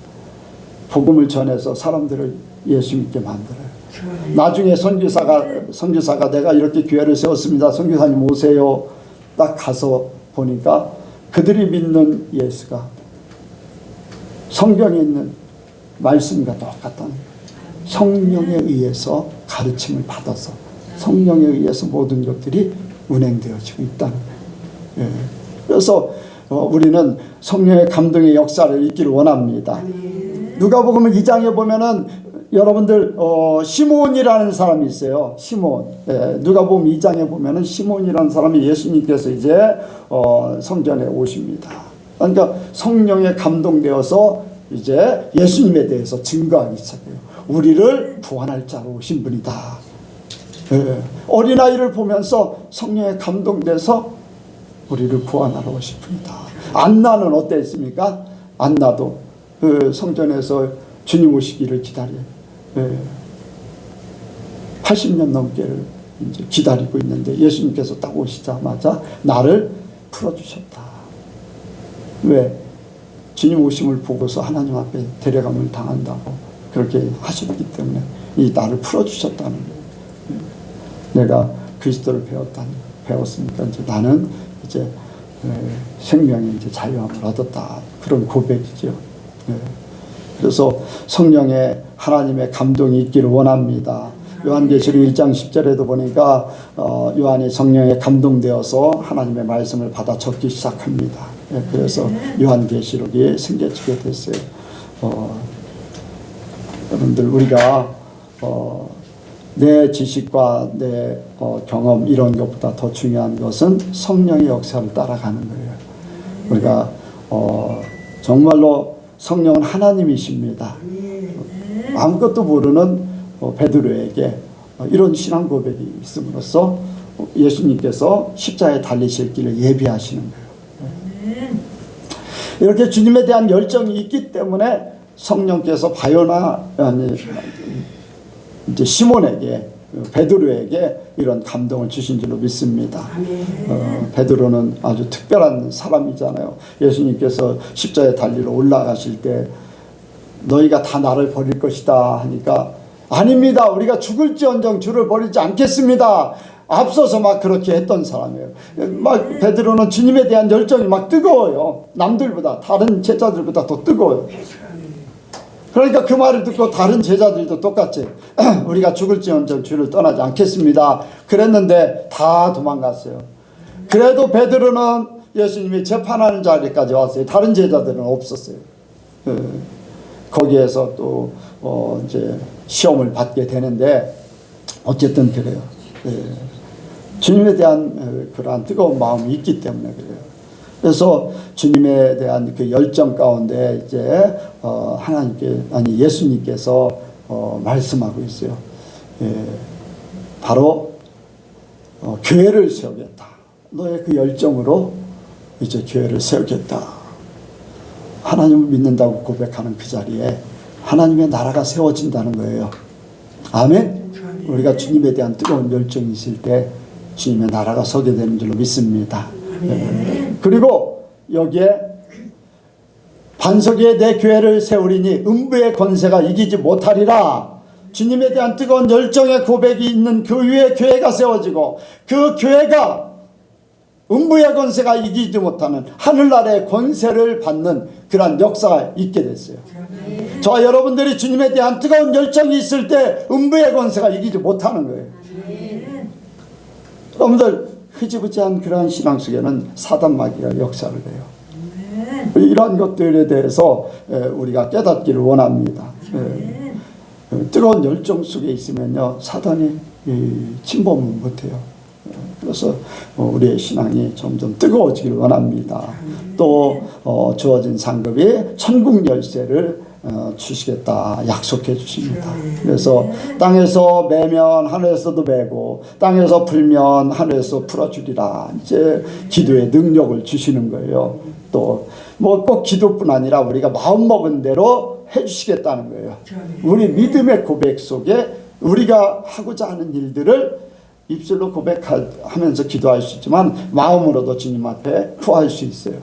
복음을 전해서 사람들을 예수 믿게 만들어요. 나중에 선교사가 내가 이렇게 교회를 세웠습니다. 선교사님 오세요. 딱 가서 보니까 그들이 믿는 예수가 성경에 있는 말씀과 똑같다는 거예요. 성령에 의해서 가르침을 받아서 성령에 의해서 모든 것들이 운행되어지고 있다는 거예요. 예. 그래서 우리는 성령의 감동의 역사를 잊기를 원합니다. 누가복음 2장에 보면은 여러분들 시몬이라는 사람이 있어요. 시몬. 예, 누가복음 2장에 보면은 시몬이라는 사람이 예수님께서 이제 성전에 오십니다. 그러니까 성령에 감동되어서 이제 예수님에 대해서 증거하기 시작해요. 우리를 구원할 자로 오신 분이다. 예, 어린아이를 보면서 성령에 감동돼서 우리를 구원하러 오신 분이다. 안나는 어땠습니까? 안나도 그 성전에서 주님 오시기를 기다려요. 80년 넘게를 이제 기다리고 있는데 예수님께서 딱 오시자마자 나를 풀어주셨다. 왜? 주님 오심을 보고서 하나님 앞에 데려감을 당한다고 그렇게 하셨기 때문에 이 나를 풀어주셨다는 거예요. 내가 그리스도를 배웠으니까 이제 나는 이제 생명의 이제 자유함을 얻었다. 그런 고백이죠. 그래서 성령의 하나님의 감동이 있기를 원합니다. 요한계시록 1장 10절에도 보니까 요한이 성령에 감동되어서 하나님의 말씀을 받아 적기 시작합니다. 그래서 요한계시록이 생겨지게 됐어요. 여러분들 우리가 내 지식과 내 경험 이런 것보다 더 중요한 것은 성령의 역사를 따라가는 거예요. 우리가 정말로 성령은 하나님이십니다. 아무것도 모르는 베드로에게 이런 신앙 고백이 있음으로써 예수님께서 십자가에 달리실 길을 예비하시는 거예요. 이렇게 주님에 대한 열정이 있기 때문에 성령께서 이제 시몬에게 베드로에게 이런 감동을 주신 줄로 믿습니다. 베드로는 아주 특별한 사람이잖아요. 예수님께서 십자가에 달리러 올라가실 때 너희가 다 나를 버릴 것이다 하니까 아닙니다. 우리가 죽을지언정 주를 버리지 않겠습니다. 앞서서 막 그렇게 했던 사람이에요. 막 베드로는 주님에 대한 열정이 막 뜨거워요. 남들보다 다른 제자들보다 더 뜨거워요. 그러니까 그 말을 듣고 다른 제자들도 똑같이 우리가 죽을지언정 주를 떠나지 않겠습니다. 그랬는데 다 도망갔어요. 그래도 베드로는 예수님이 재판하는 자리까지 왔어요. 다른 제자들은 없었어요. 거기에서 또 이제 시험을 받게 되는데 어쨌든 그래요. 주님에 대한 그러한 뜨거운 마음이 있기 때문에 그래요. 그래서 주님에 대한 그 열정 가운데 이제 예수님께서 말씀하고 있어요. 바로 교회를 세우겠다. 너의 그 열정으로 이제 교회를 세우겠다. 하나님을 믿는다고 고백하는 그 자리에 하나님의 나라가 세워진다는 거예요. 아멘. 우리가 주님에 대한 뜨거운 열정이 있을 때 주님의 나라가 서게 되는 줄로 믿습니다. 그리고 여기에 반석 위에 내 교회를 세우리니 음부의 권세가 이기지 못하리라. 주님에 대한 뜨거운 열정의 고백이 있는 그 위에 교회가 세워지고 그 교회가 음부의 권세가 이기지 못하는 하늘나라의 권세를 받는 그러한 역사가 있게 됐어요. 저와 여러분들이 주님에 대한 뜨거운 열정이 있을 때 음부의 권세가 이기지 못하는 거예요. 여러분들 흐지부지한 그러한 신앙 속에는 사단 마귀가 역사를 해요. 이러한 것들에 대해서 우리가 깨닫기를 원합니다. 뜨거운 열정 속에 있으면요 사단이 침범을 못해요. 그래서 우리의 신앙이 점점 뜨거워지길 원합니다. 또 주어진 상급이 천국 열쇠를 주시겠다 약속해 주십니다. 그래서 땅에서 매면 하늘에서도 매고 땅에서 풀면 하늘에서 풀어주리라. 이제 기도의 능력을 주시는 거예요. 또 뭐 꼭 기도뿐 아니라 우리가 마음먹은 대로 해주시겠다는 거예요. 우리 믿음의 고백 속에 우리가 하고자 하는 일들을 입술로 고백하면서 기도할 수 있지만 마음으로도 주님 앞에 구할 수 있어요.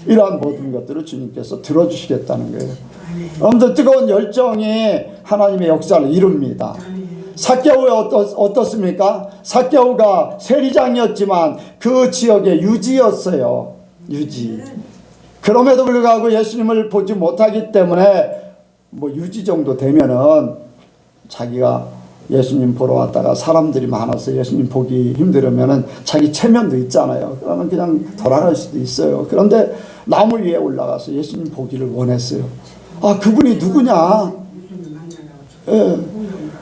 이러한 모든 것들을 주님께서 들어주시겠다는 거예요. 여러분들 뜨거운 열정이 하나님의 역사를 이룹니다. 삭개오가 어떻습니까? 삭개오가 세리장이었지만 그 지역의 유지였어요. 유지. 그럼에도 불구하고 예수님을 보지 못하기 때문에 뭐 유지 정도 되면은 자기가 예수님 보러 왔다가 사람들이 많아서 예수님 보기 힘들으면은 자기 체면도 있잖아요. 그러면 그냥 돌아갈 수도 있어요. 그런데 나무 위에 올라가서 예수님 보기를 원했어요. 아, 그분이 누구냐? 예.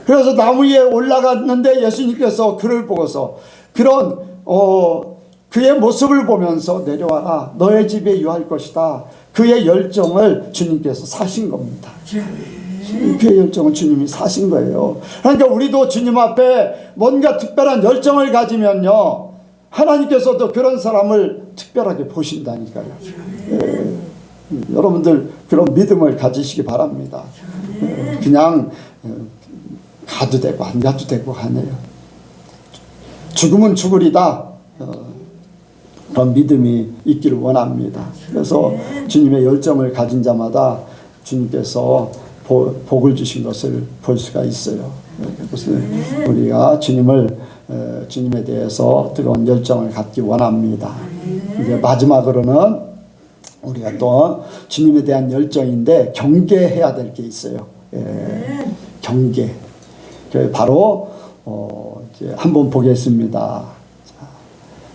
그래서 나무 위에 올라갔는데 예수님께서 그를 보고서 그런 그의 모습을 보면서 내려와라. 너의 집에 유할 것이다. 그의 열정을 주님께서 사신 겁니다. 그의 열정을 주님이 사신 거예요. 그러니까 우리도 주님 앞에 뭔가 특별한 열정을 가지면요, 하나님께서도 그런 사람을 특별하게 보신다니까요. 예. 여러분들 그런 믿음을 가지시기 바랍니다. 그냥 가도 되고 안 가도 되고 하네요. 죽으면 죽으리다. 그런 믿음이 있기를 원합니다. 그래서 주님의 열정을 가진 자마다 주님께서 복을 주신 것을 볼 수가 있어요. 그것을 우리가 주님에 대해서 뜨거운 열정을 갖기 원합니다. 이제 마지막으로는 우리가 또 주님에 대한 열정인데 경계해야 될 게 있어요. 경계. 바로 이제 한번 보겠습니다.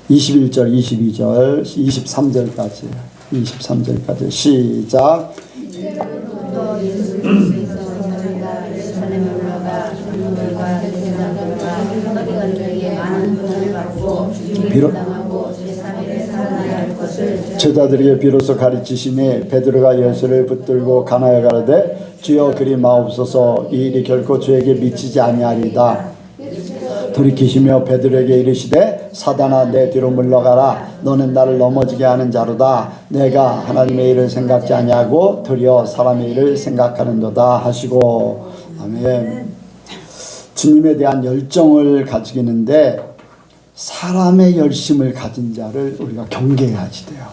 21절, 22절, 23절까지 시작. 제자들에게 비로소 가르치시니 베드로가 예수를 붙들고 가나에 가로되 주여 그리 마옵소서 이 일이 결코 주에게 미치지 아니하리이다. 돌이키시며 베드로에게 이르시되 사단아 내 뒤로 물러가라. 너는 나를 넘어지게 하는 자로다. 내가 하나님의 일을 생각지 아니하고 도리어 사람의 일을 생각하는도다 하시고. 아멘. 주님에 대한 열정을 가지기는데 사람의 열심을 가진 자를 우리가 경계해야지 돼요.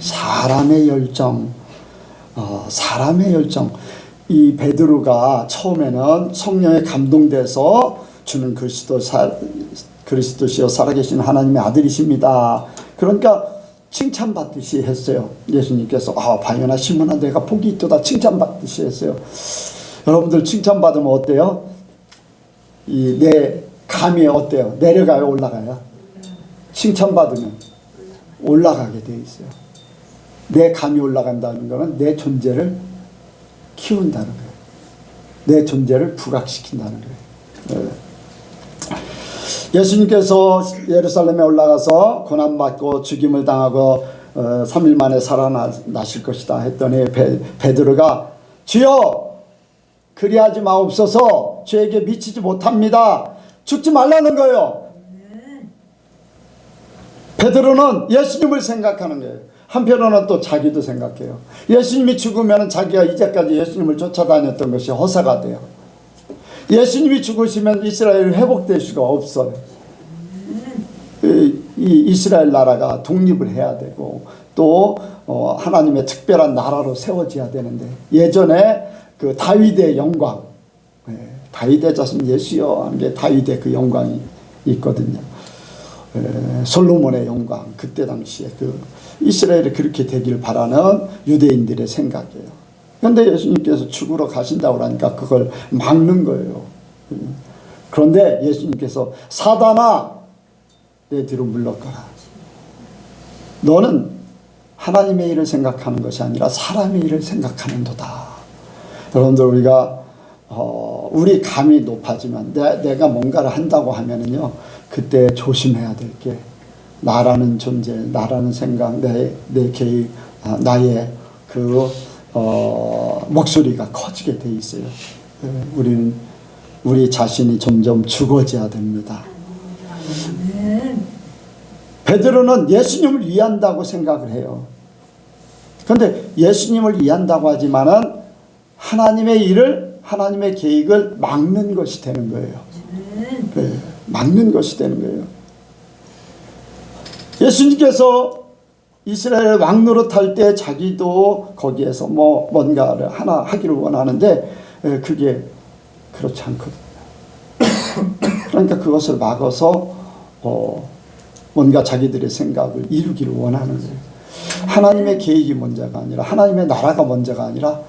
사람의 열정, 사람의 열정. 이 베드로가 처음에는 성령에 감동돼서 주는 그리스도시여 살아계신 하나님의 아들이십니다. 그러니까 칭찬받듯이 했어요. 예수님께서 바요나 시몬아 내가 복이 있도다 칭찬받듯이 했어요. 여러분들 칭찬받으면 어때요? 내 감이 어때요? 내려가요? 올라가요? 칭찬받으면 올라가게 돼 있어요. 내 감이 올라간다는 것은 내 존재를 키운다는 거예요. 내 존재를 부각시킨다는 거예요. 예수님께서 예루살렘에 올라가서 고난받고 죽임을 당하고 3일 만에 살아나실 것이다 했더니 베드로가 주여 그리하지 마옵소서 저에게 미치지 못합니다. 죽지 말라는 거예요. 베드로는 예수님을 생각하는 거예요. 한편으로는 또 자기도 생각해요. 예수님이 죽으면 자기가 이제까지 예수님을 쫓아다녔던 것이 허사가 돼요. 예수님이 죽으시면 이스라엘이 회복될 수가 없어요. 이 이스라엘 나라가 독립을 해야 되고 또 하나님의 특별한 나라로 세워져야 되는데 예전에 그 다윗의 영광, 다윗의 자손 예수여 하는 게 다윗의 그 영광이 있거든요. 솔로몬의 영광, 그때 당시에 그 이스라엘이 그렇게 되길 바라는 유대인들의 생각이에요. 그런데 예수님께서 죽으러 가신다고 하니까 그걸 막는 거예요. 그런데 예수님께서 사단아 내 뒤로 물러가라. 너는 하나님의 일을 생각하는 것이 아니라 사람의 일을 생각하는도다. 여러분들 우리가 우리 감이 높아지면 내가 뭔가를 한다고 하면은요, 그때 조심해야 될 게 나라는 존재, 나라는 생각, 내 계획, 나의 그 목소리가 커지게 돼 있어요. 우리는 우리 자신이 점점 죽어져야 됩니다. 베드로는 예수님을 위한다고 생각을 해요. 그런데 예수님을 위한다고 하지만은 하나님의 일을, 하나님의 계획을 막는 것이 되는 거예요. 네, 막는 것이 되는 거예요. 예수님께서 이스라엘 왕 노릇할 때 자기도 거기에서 뭔가를 하나 하기를 원하는데 그게 그렇지 않거든요. 그러니까 그것을 막아서 뭔가 자기들의 생각을 이루기를 원하는 거예요. 하나님의 계획이 먼저가 아니라, 하나님의 나라가 먼저가 아니라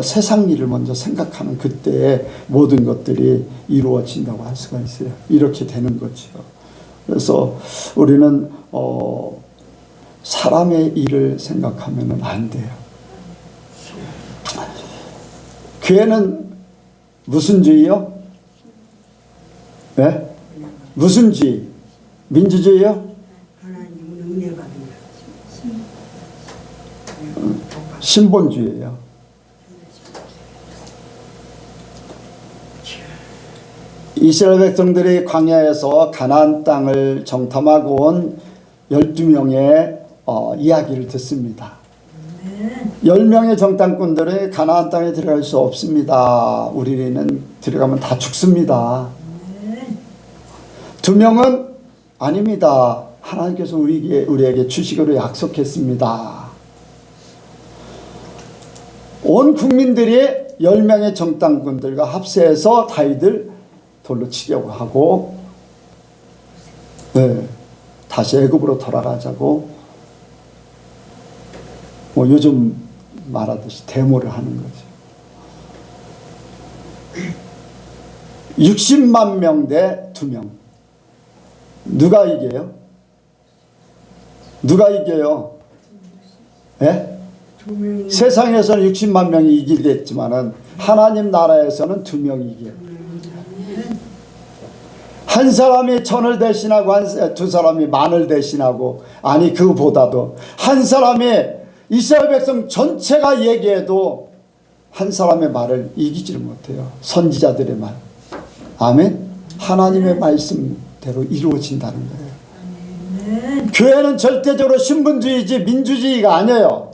세상 일을 먼저 생각하는 그때에 모든 것들이 이루어진다고 할 수가 있어요. 이렇게 되는 거죠. 그래서 우리는 사람의 일을 생각하면 안 돼요. 교회는 무슨 주의요? 네? 무슨 주의? 민주주의요? 하나님은 은혜 받는 신본주의예요. 이스라엘 백성들이 광야에서 가나안 땅을 정탐하고 온 12명의 이야기를 듣습니다. 10명의 정탐꾼들은 가나안 땅에 들어갈 수 없습니다. 우리는 들어가면 다 죽습니다. 2명은 아닙니다. 하나님께서 우리에게 주시기로 약속했습니다. 온 국민들이 10명의 정탐꾼들과 합세해서 다윗을 돌로 치려고 하고, 네, 다시 애굽으로 돌아가자고 요즘 말하듯이 데모를 하는 거죠. 60만 명 대 2명. 누가 이겨요? 누가 이겨요? 예? 세상에서는 60만 명이 이기겠지만은 하나님 나라에서는 2명이 이겨요. 한 사람이 1000을 대신하고 두 사람이 10,000을 대신하고, 아니 그보다도 한 사람이 이스라엘 백성 전체가 얘기해도 한 사람의 말을 이기지를 못해요. 선지자들의 말. 아멘. 하나님의 말씀대로 이루어진다는 거예요. 교회는 절대적으로 신분주의지 민주주의가 아니에요.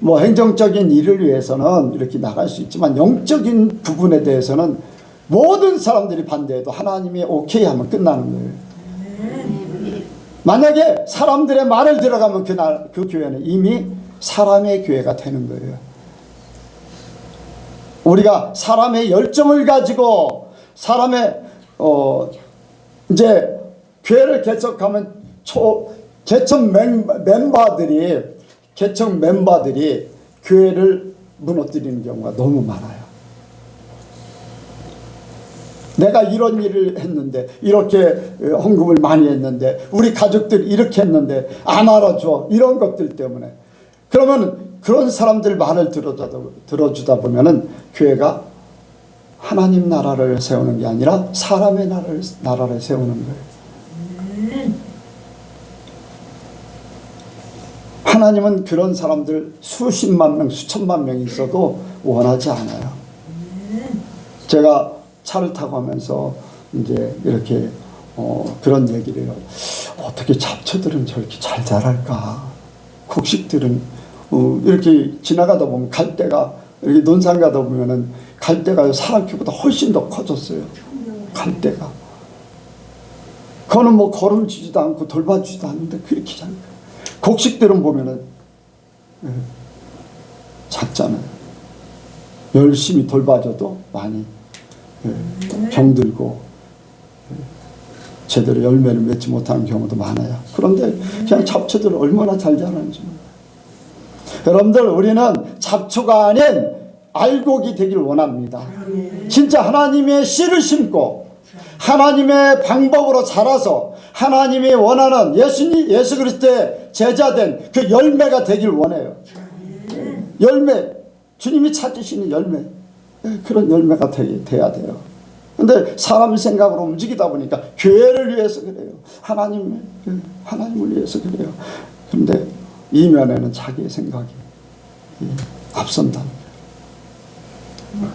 행정적인 일을 위해서는 이렇게 나갈 수 있지만 영적인 부분에 대해서는 모든 사람들이 반대해도 하나님이 오케이 하면 끝나는 거예요. 만약에 사람들의 말을 들어가면 그날 그 교회는 이미 사람의 교회가 되는 거예요. 우리가 사람의 열정을 가지고 사람의 이제 교회를 개척하면 개척 멤버들이 교회를 무너뜨리는 경우가 너무 많아요. 내가 이런 일을 했는데, 이렇게 헌금을 많이 했는데, 우리 가족들이 이렇게 했는데 안 알아줘, 이런 것들 때문에. 그러면 그런 사람들 말을 들어주다 보면은 교회가 하나님 나라를 세우는 게 아니라 사람의 나라를 세우는 거예요. 하나님은 그런 사람들 수십만 명, 수천만 명이 있어도 원하지 않아요. 제가 차를 타고 하면서 이제 이렇게 그런 얘기를 해요. 어떻게 잡초들은 저렇게 잘 자랄까? 곡식들은 이렇게 지나가다 보면 갈대가, 이렇게 논산 가다 보면은 갈대가 사람 키보다 훨씬 더 커졌어요. 갈대가. 그거는 거름지지도 않고 돌봐주지도 않는데 그렇게 잘. 곡식들은 보면은 작잖아요. 열심히 돌봐줘도 많이 병들고 제대로 열매를 맺지 못하는 경우도 많아요. 그런데 그냥 잡초들 얼마나 잘 자라는지 몰라요. 여러분들, 우리는 잡초가 아닌 알곡이 되길 원합니다. 진짜 하나님의 씨를 심고 하나님의 방법으로 자라서 하나님이 원하는 예수 그리스도의 제자된 그 열매가 되길 원해요. 열매, 주님이 찾으시는 열매. 그런 열매가 돼야 돼요. 근데 사람 생각으로 움직이다 보니까 교회를 위해서 그래요. 하나님을 위해서 그래요. 그런데 이면에는 자기의 생각이 앞선다는 거예요.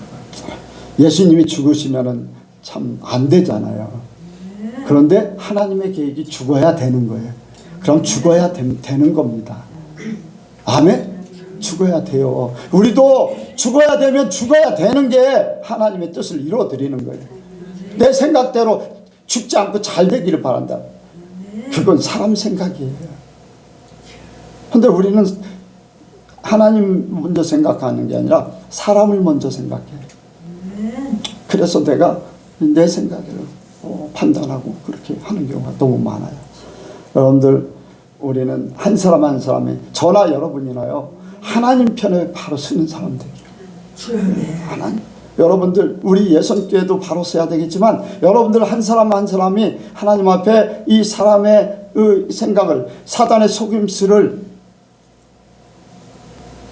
예수님이 죽으시면은 참 안 되잖아요. 그런데 하나님의 계획이 죽어야 되는 거예요. 그럼 죽어야 되는 겁니다. 아멘? 죽어야 돼요. 우리도 죽어야 되면 죽어야 되는 게 하나님의 뜻을 이루어드리는 거예요. 내 생각대로 죽지 않고 잘 되기를 바란다. 그건 사람 생각이에요. 그런데 우리는 하나님 먼저 생각하는 게 아니라 사람을 먼저 생각해요. 그래서 내가 내 생각으로 판단하고 그렇게 하는 경우가 너무 많아요. 여러분들, 우리는 한 사람 한 사람이, 저나 여러분이나요, 하나님 편에 바로 서는 사람들이에요. 하나님. 여러분들, 우리 예선교회도 바로 서야 되겠지만, 여러분들 한 사람 한 사람이 하나님 앞에 이 사람의 생각을, 사단의 속임수를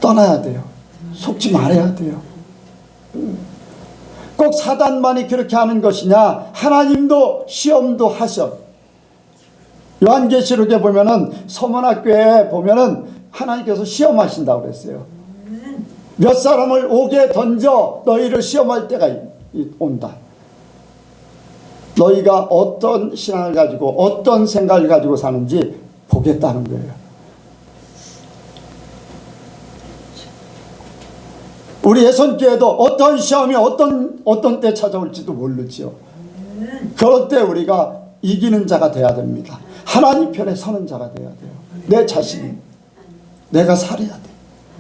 떠나야 돼요. 속지 말아야 돼요. 꼭 사단만이 그렇게 하는 것이냐? 하나님도 시험도 하셔. 요한계시록에 보면은, 서문학교에 보면은 하나님께서 시험하신다고 그랬어요. 몇 사람을 옥에 던져 너희를 시험할 때가 온다. 너희가 어떤 신앙을 가지고 어떤 생각을 가지고 사는지 보겠다는 거예요. 우리 예선교회도 어떤 시험이 어떤 때 찾아올지도 모르지요. 그럴 때 우리가 이기는 자가 돼야 됩니다. 하나님 편에 서는 자가 돼야 돼요. 내 자신이, 내가 살아야 돼.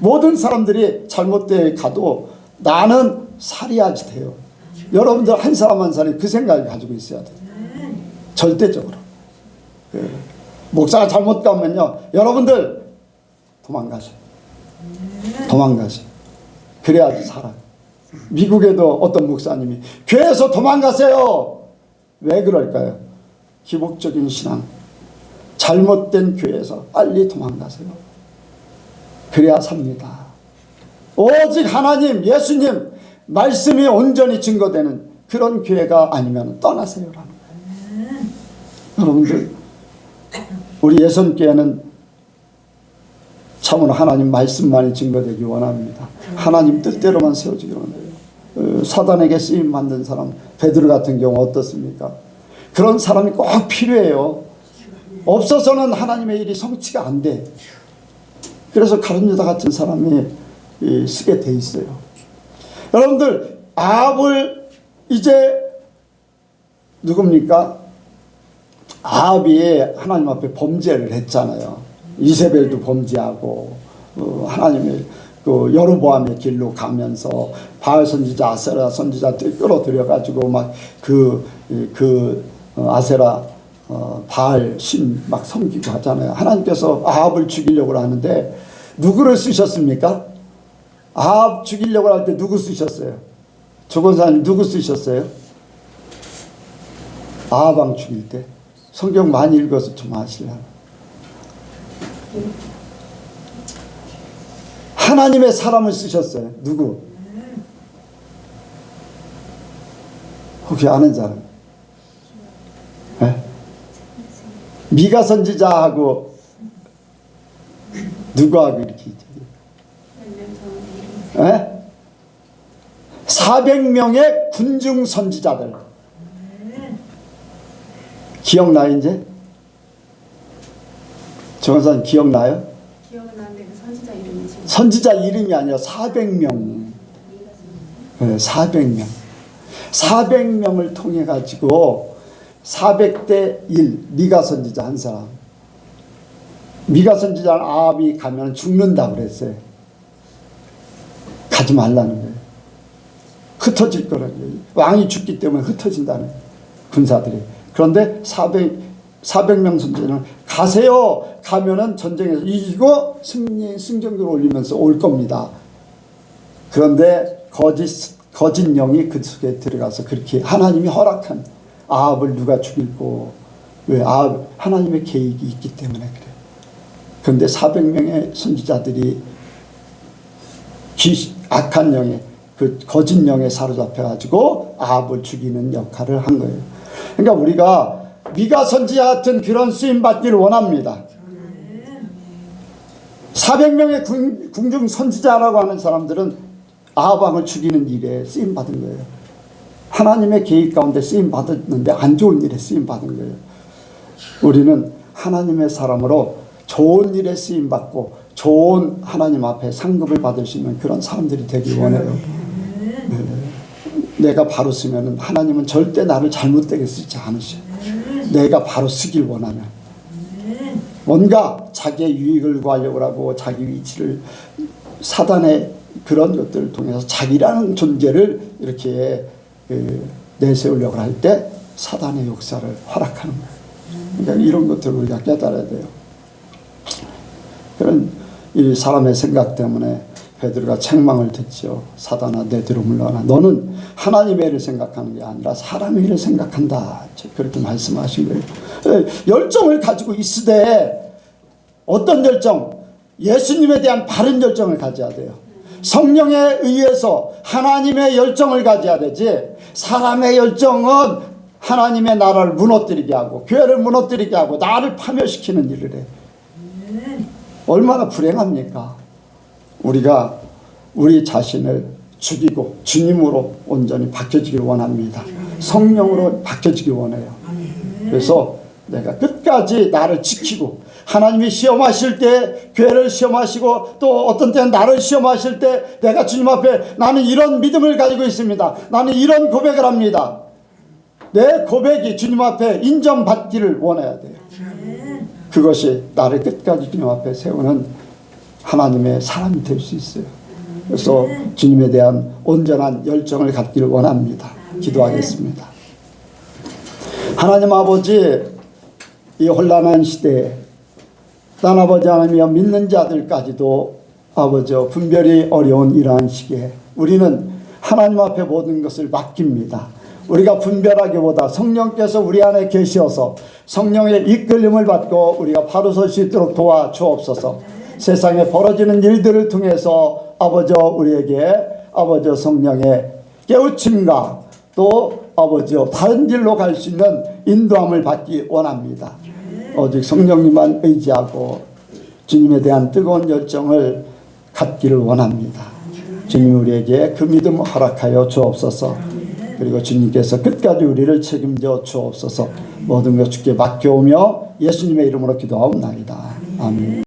모든 사람들이 잘못돼 가도 나는 살아야지 돼요. 여러분들 한 사람 한 사람이 그 생각을 가지고 있어야 돼요. 절대적으로. 목사가 잘못 가면요, 여러분들 도망가세요. 도망가세요. 그래야지 살아요. 미국에도 어떤 목사님이 교회에서 도망가세요. 왜 그럴까요? 기복적인 신앙, 잘못된 교회에서 빨리 도망가세요. 그래야 삽니다. 오직 하나님, 예수님 말씀이 온전히 증거되는 그런 교회가 아니면 떠나세요라는 거예요. 여러분들, 우리 예선교회는 참으로 하나님 말씀만이 증거되기 원합니다. 하나님 뜻대로만 세워지기 원해요. 사단에게 쓰임 받는 사람, 베드로 같은 경우 어떻습니까? 그런 사람이 꼭 필요해요. 없어서는 하나님의 일이 성취가 안 돼. 그래서 가룟 유다 같은 사람이 쓰게 돼 있어요. 여러분들, 아합을 이제 누굽니까? 아합이 하나님 앞에 범죄를 했잖아요. 이세벨도 범죄하고 하나님의 그 여로보암의 길로 가면서 바알 선지자, 아세라 선지자 끌어들여 가지고 막 아세라 바알 신 막 섬기고 하잖아요. 하나님께서 아합을 죽이려고 하는데 누구를 쓰셨습니까? 아합 죽이려고 할 때 누구 쓰셨어요? 조건사님 누구 쓰셨어요? 아합 왕 죽일 때. 성경 많이 읽어서 좀 아시려나. 하나님의 사람을 쓰셨어요. 누구? 혹시 아는 사람? 네? 미가 선지자하고 누구하고 이렇게 네? 400명의 군중 선지자들 기억나요? 이제? 정원사님 기억나요? 기억은 나는데 그 선지자 이름이 지금 선지자 이름이 아니라 400명. 네, 400명. 400명을 통해 가지고 400대 1 미가 선지자 한 사람. 미가 선지자는 아합이 가면 죽는다고 그랬어요. 가지 말라는 거예요. 흩어질 거라는 거예요. 왕이 죽기 때문에 흩어진다는 군사들이. 그런데 400명 선지자는 가세요. 가면은 전쟁에서 이기고 승전기를 올리면서 올 겁니다. 그런데 거짓 영이 그 속에 들어가서 그렇게 하나님이 허락한 아합을 누가 죽이고, 왜? 아합, 하나님의 계획이 있기 때문에 그래요. 그런데 400명의 선지자들이 악한 영에 그 거짓 영에 사로잡혀가지고 아합을 죽이는 역할을 한 거예요. 그러니까 우리가 미가 선지자 같은 그런 쓰임 받기를 원합니다. 400명의 궁중 선지자라고 하는 사람들은 아합 왕을 죽이는 일에 쓰임 받은 거예요. 하나님의 계획 가운데 쓰임 받았는데 안 좋은 일에 쓰임 받은 거예요. 우리는 하나님의 사람으로 좋은 일에 쓰임 받고 좋은 하나님 앞에 상급을 받을 수 있는 그런 사람들이 되길 원해요. 내가 바로 쓰면은 하나님은 절대 나를 잘못되게 쓰지 않으셔. 내가 바로 쓰길 원하면 뭔가 자기의 유익을 구하려고 하고 자기 위치를 사단의 그런 것들을 통해서 자기라는 존재를 이렇게 내세우려고 할 때 사단의 역사를 허락하는 거예요. 그러니까 이런 것들을 우리가 깨달아야 돼요. 그런 이 사람의 생각 때문에 베드로가 책망을 듣죠. 사단아 내 뒤로 물러나. 너는 하나님의 일을 생각하는 게 아니라 사람의 일을 생각한다. 그렇게 말씀하신 거예요. 열정을 가지고 있으되 어떤 열정? 예수님에 대한 바른 열정을 가져야 돼요. 성령에 의해서 하나님의 열정을 가져야 되지 사람의 열정은 하나님의 나라를 무너뜨리게 하고 교회를 무너뜨리게 하고 나를 파멸시키는 일을 해. 얼마나 불행합니까? 우리가 우리 자신을 죽이고 주님으로 온전히 바뀌어지길 원합니다. 성령으로 바뀌어지길 원해요. 그래서 내가 끝까지 나를 지키고 하나님이 시험하실 때 교회를 시험하시고 또 어떤 때는 나를 시험하실 때 내가 주님 앞에 나는 이런 믿음을 가지고 있습니다. 나는 이런 고백을 합니다. 내 고백이 주님 앞에 인정받기를 원해야 돼요. 그것이 나를 끝까지 주님 앞에 세우는 하나님의 사람이 될 수 있어요. 그래서 주님에 대한 온전한 열정을 갖기를 원합니다. 기도하겠습니다. 하나님 아버지, 이 혼란한 시대에 딴 아버지 하나님이여 믿는 자들까지도 아버지 분별이 어려운 이러한 시기에 우리는 하나님 앞에 모든 것을 맡깁니다. 우리가 분별하기보다 성령께서 우리 안에 계시어서 성령의 이끌림을 받고 우리가 바로 설 수 있도록 도와주옵소서. 세상에 벌어지는 일들을 통해서 아버지 우리에게 아버지 성령의 깨우침과 또 아버지 바른 길로 갈 수 있는 인도함을 받기 원합니다. 오직 성령님만 의지하고 주님에 대한 뜨거운 열정을 갖기를 원합니다. 주님 우리에게 그 믿음 허락하여 주옵소서. 그리고 주님께서 끝까지 우리를 책임져 주옵소서. 모든 것 주께 맡겨오며 예수님의 이름으로 기도하옵나이다. 아멘.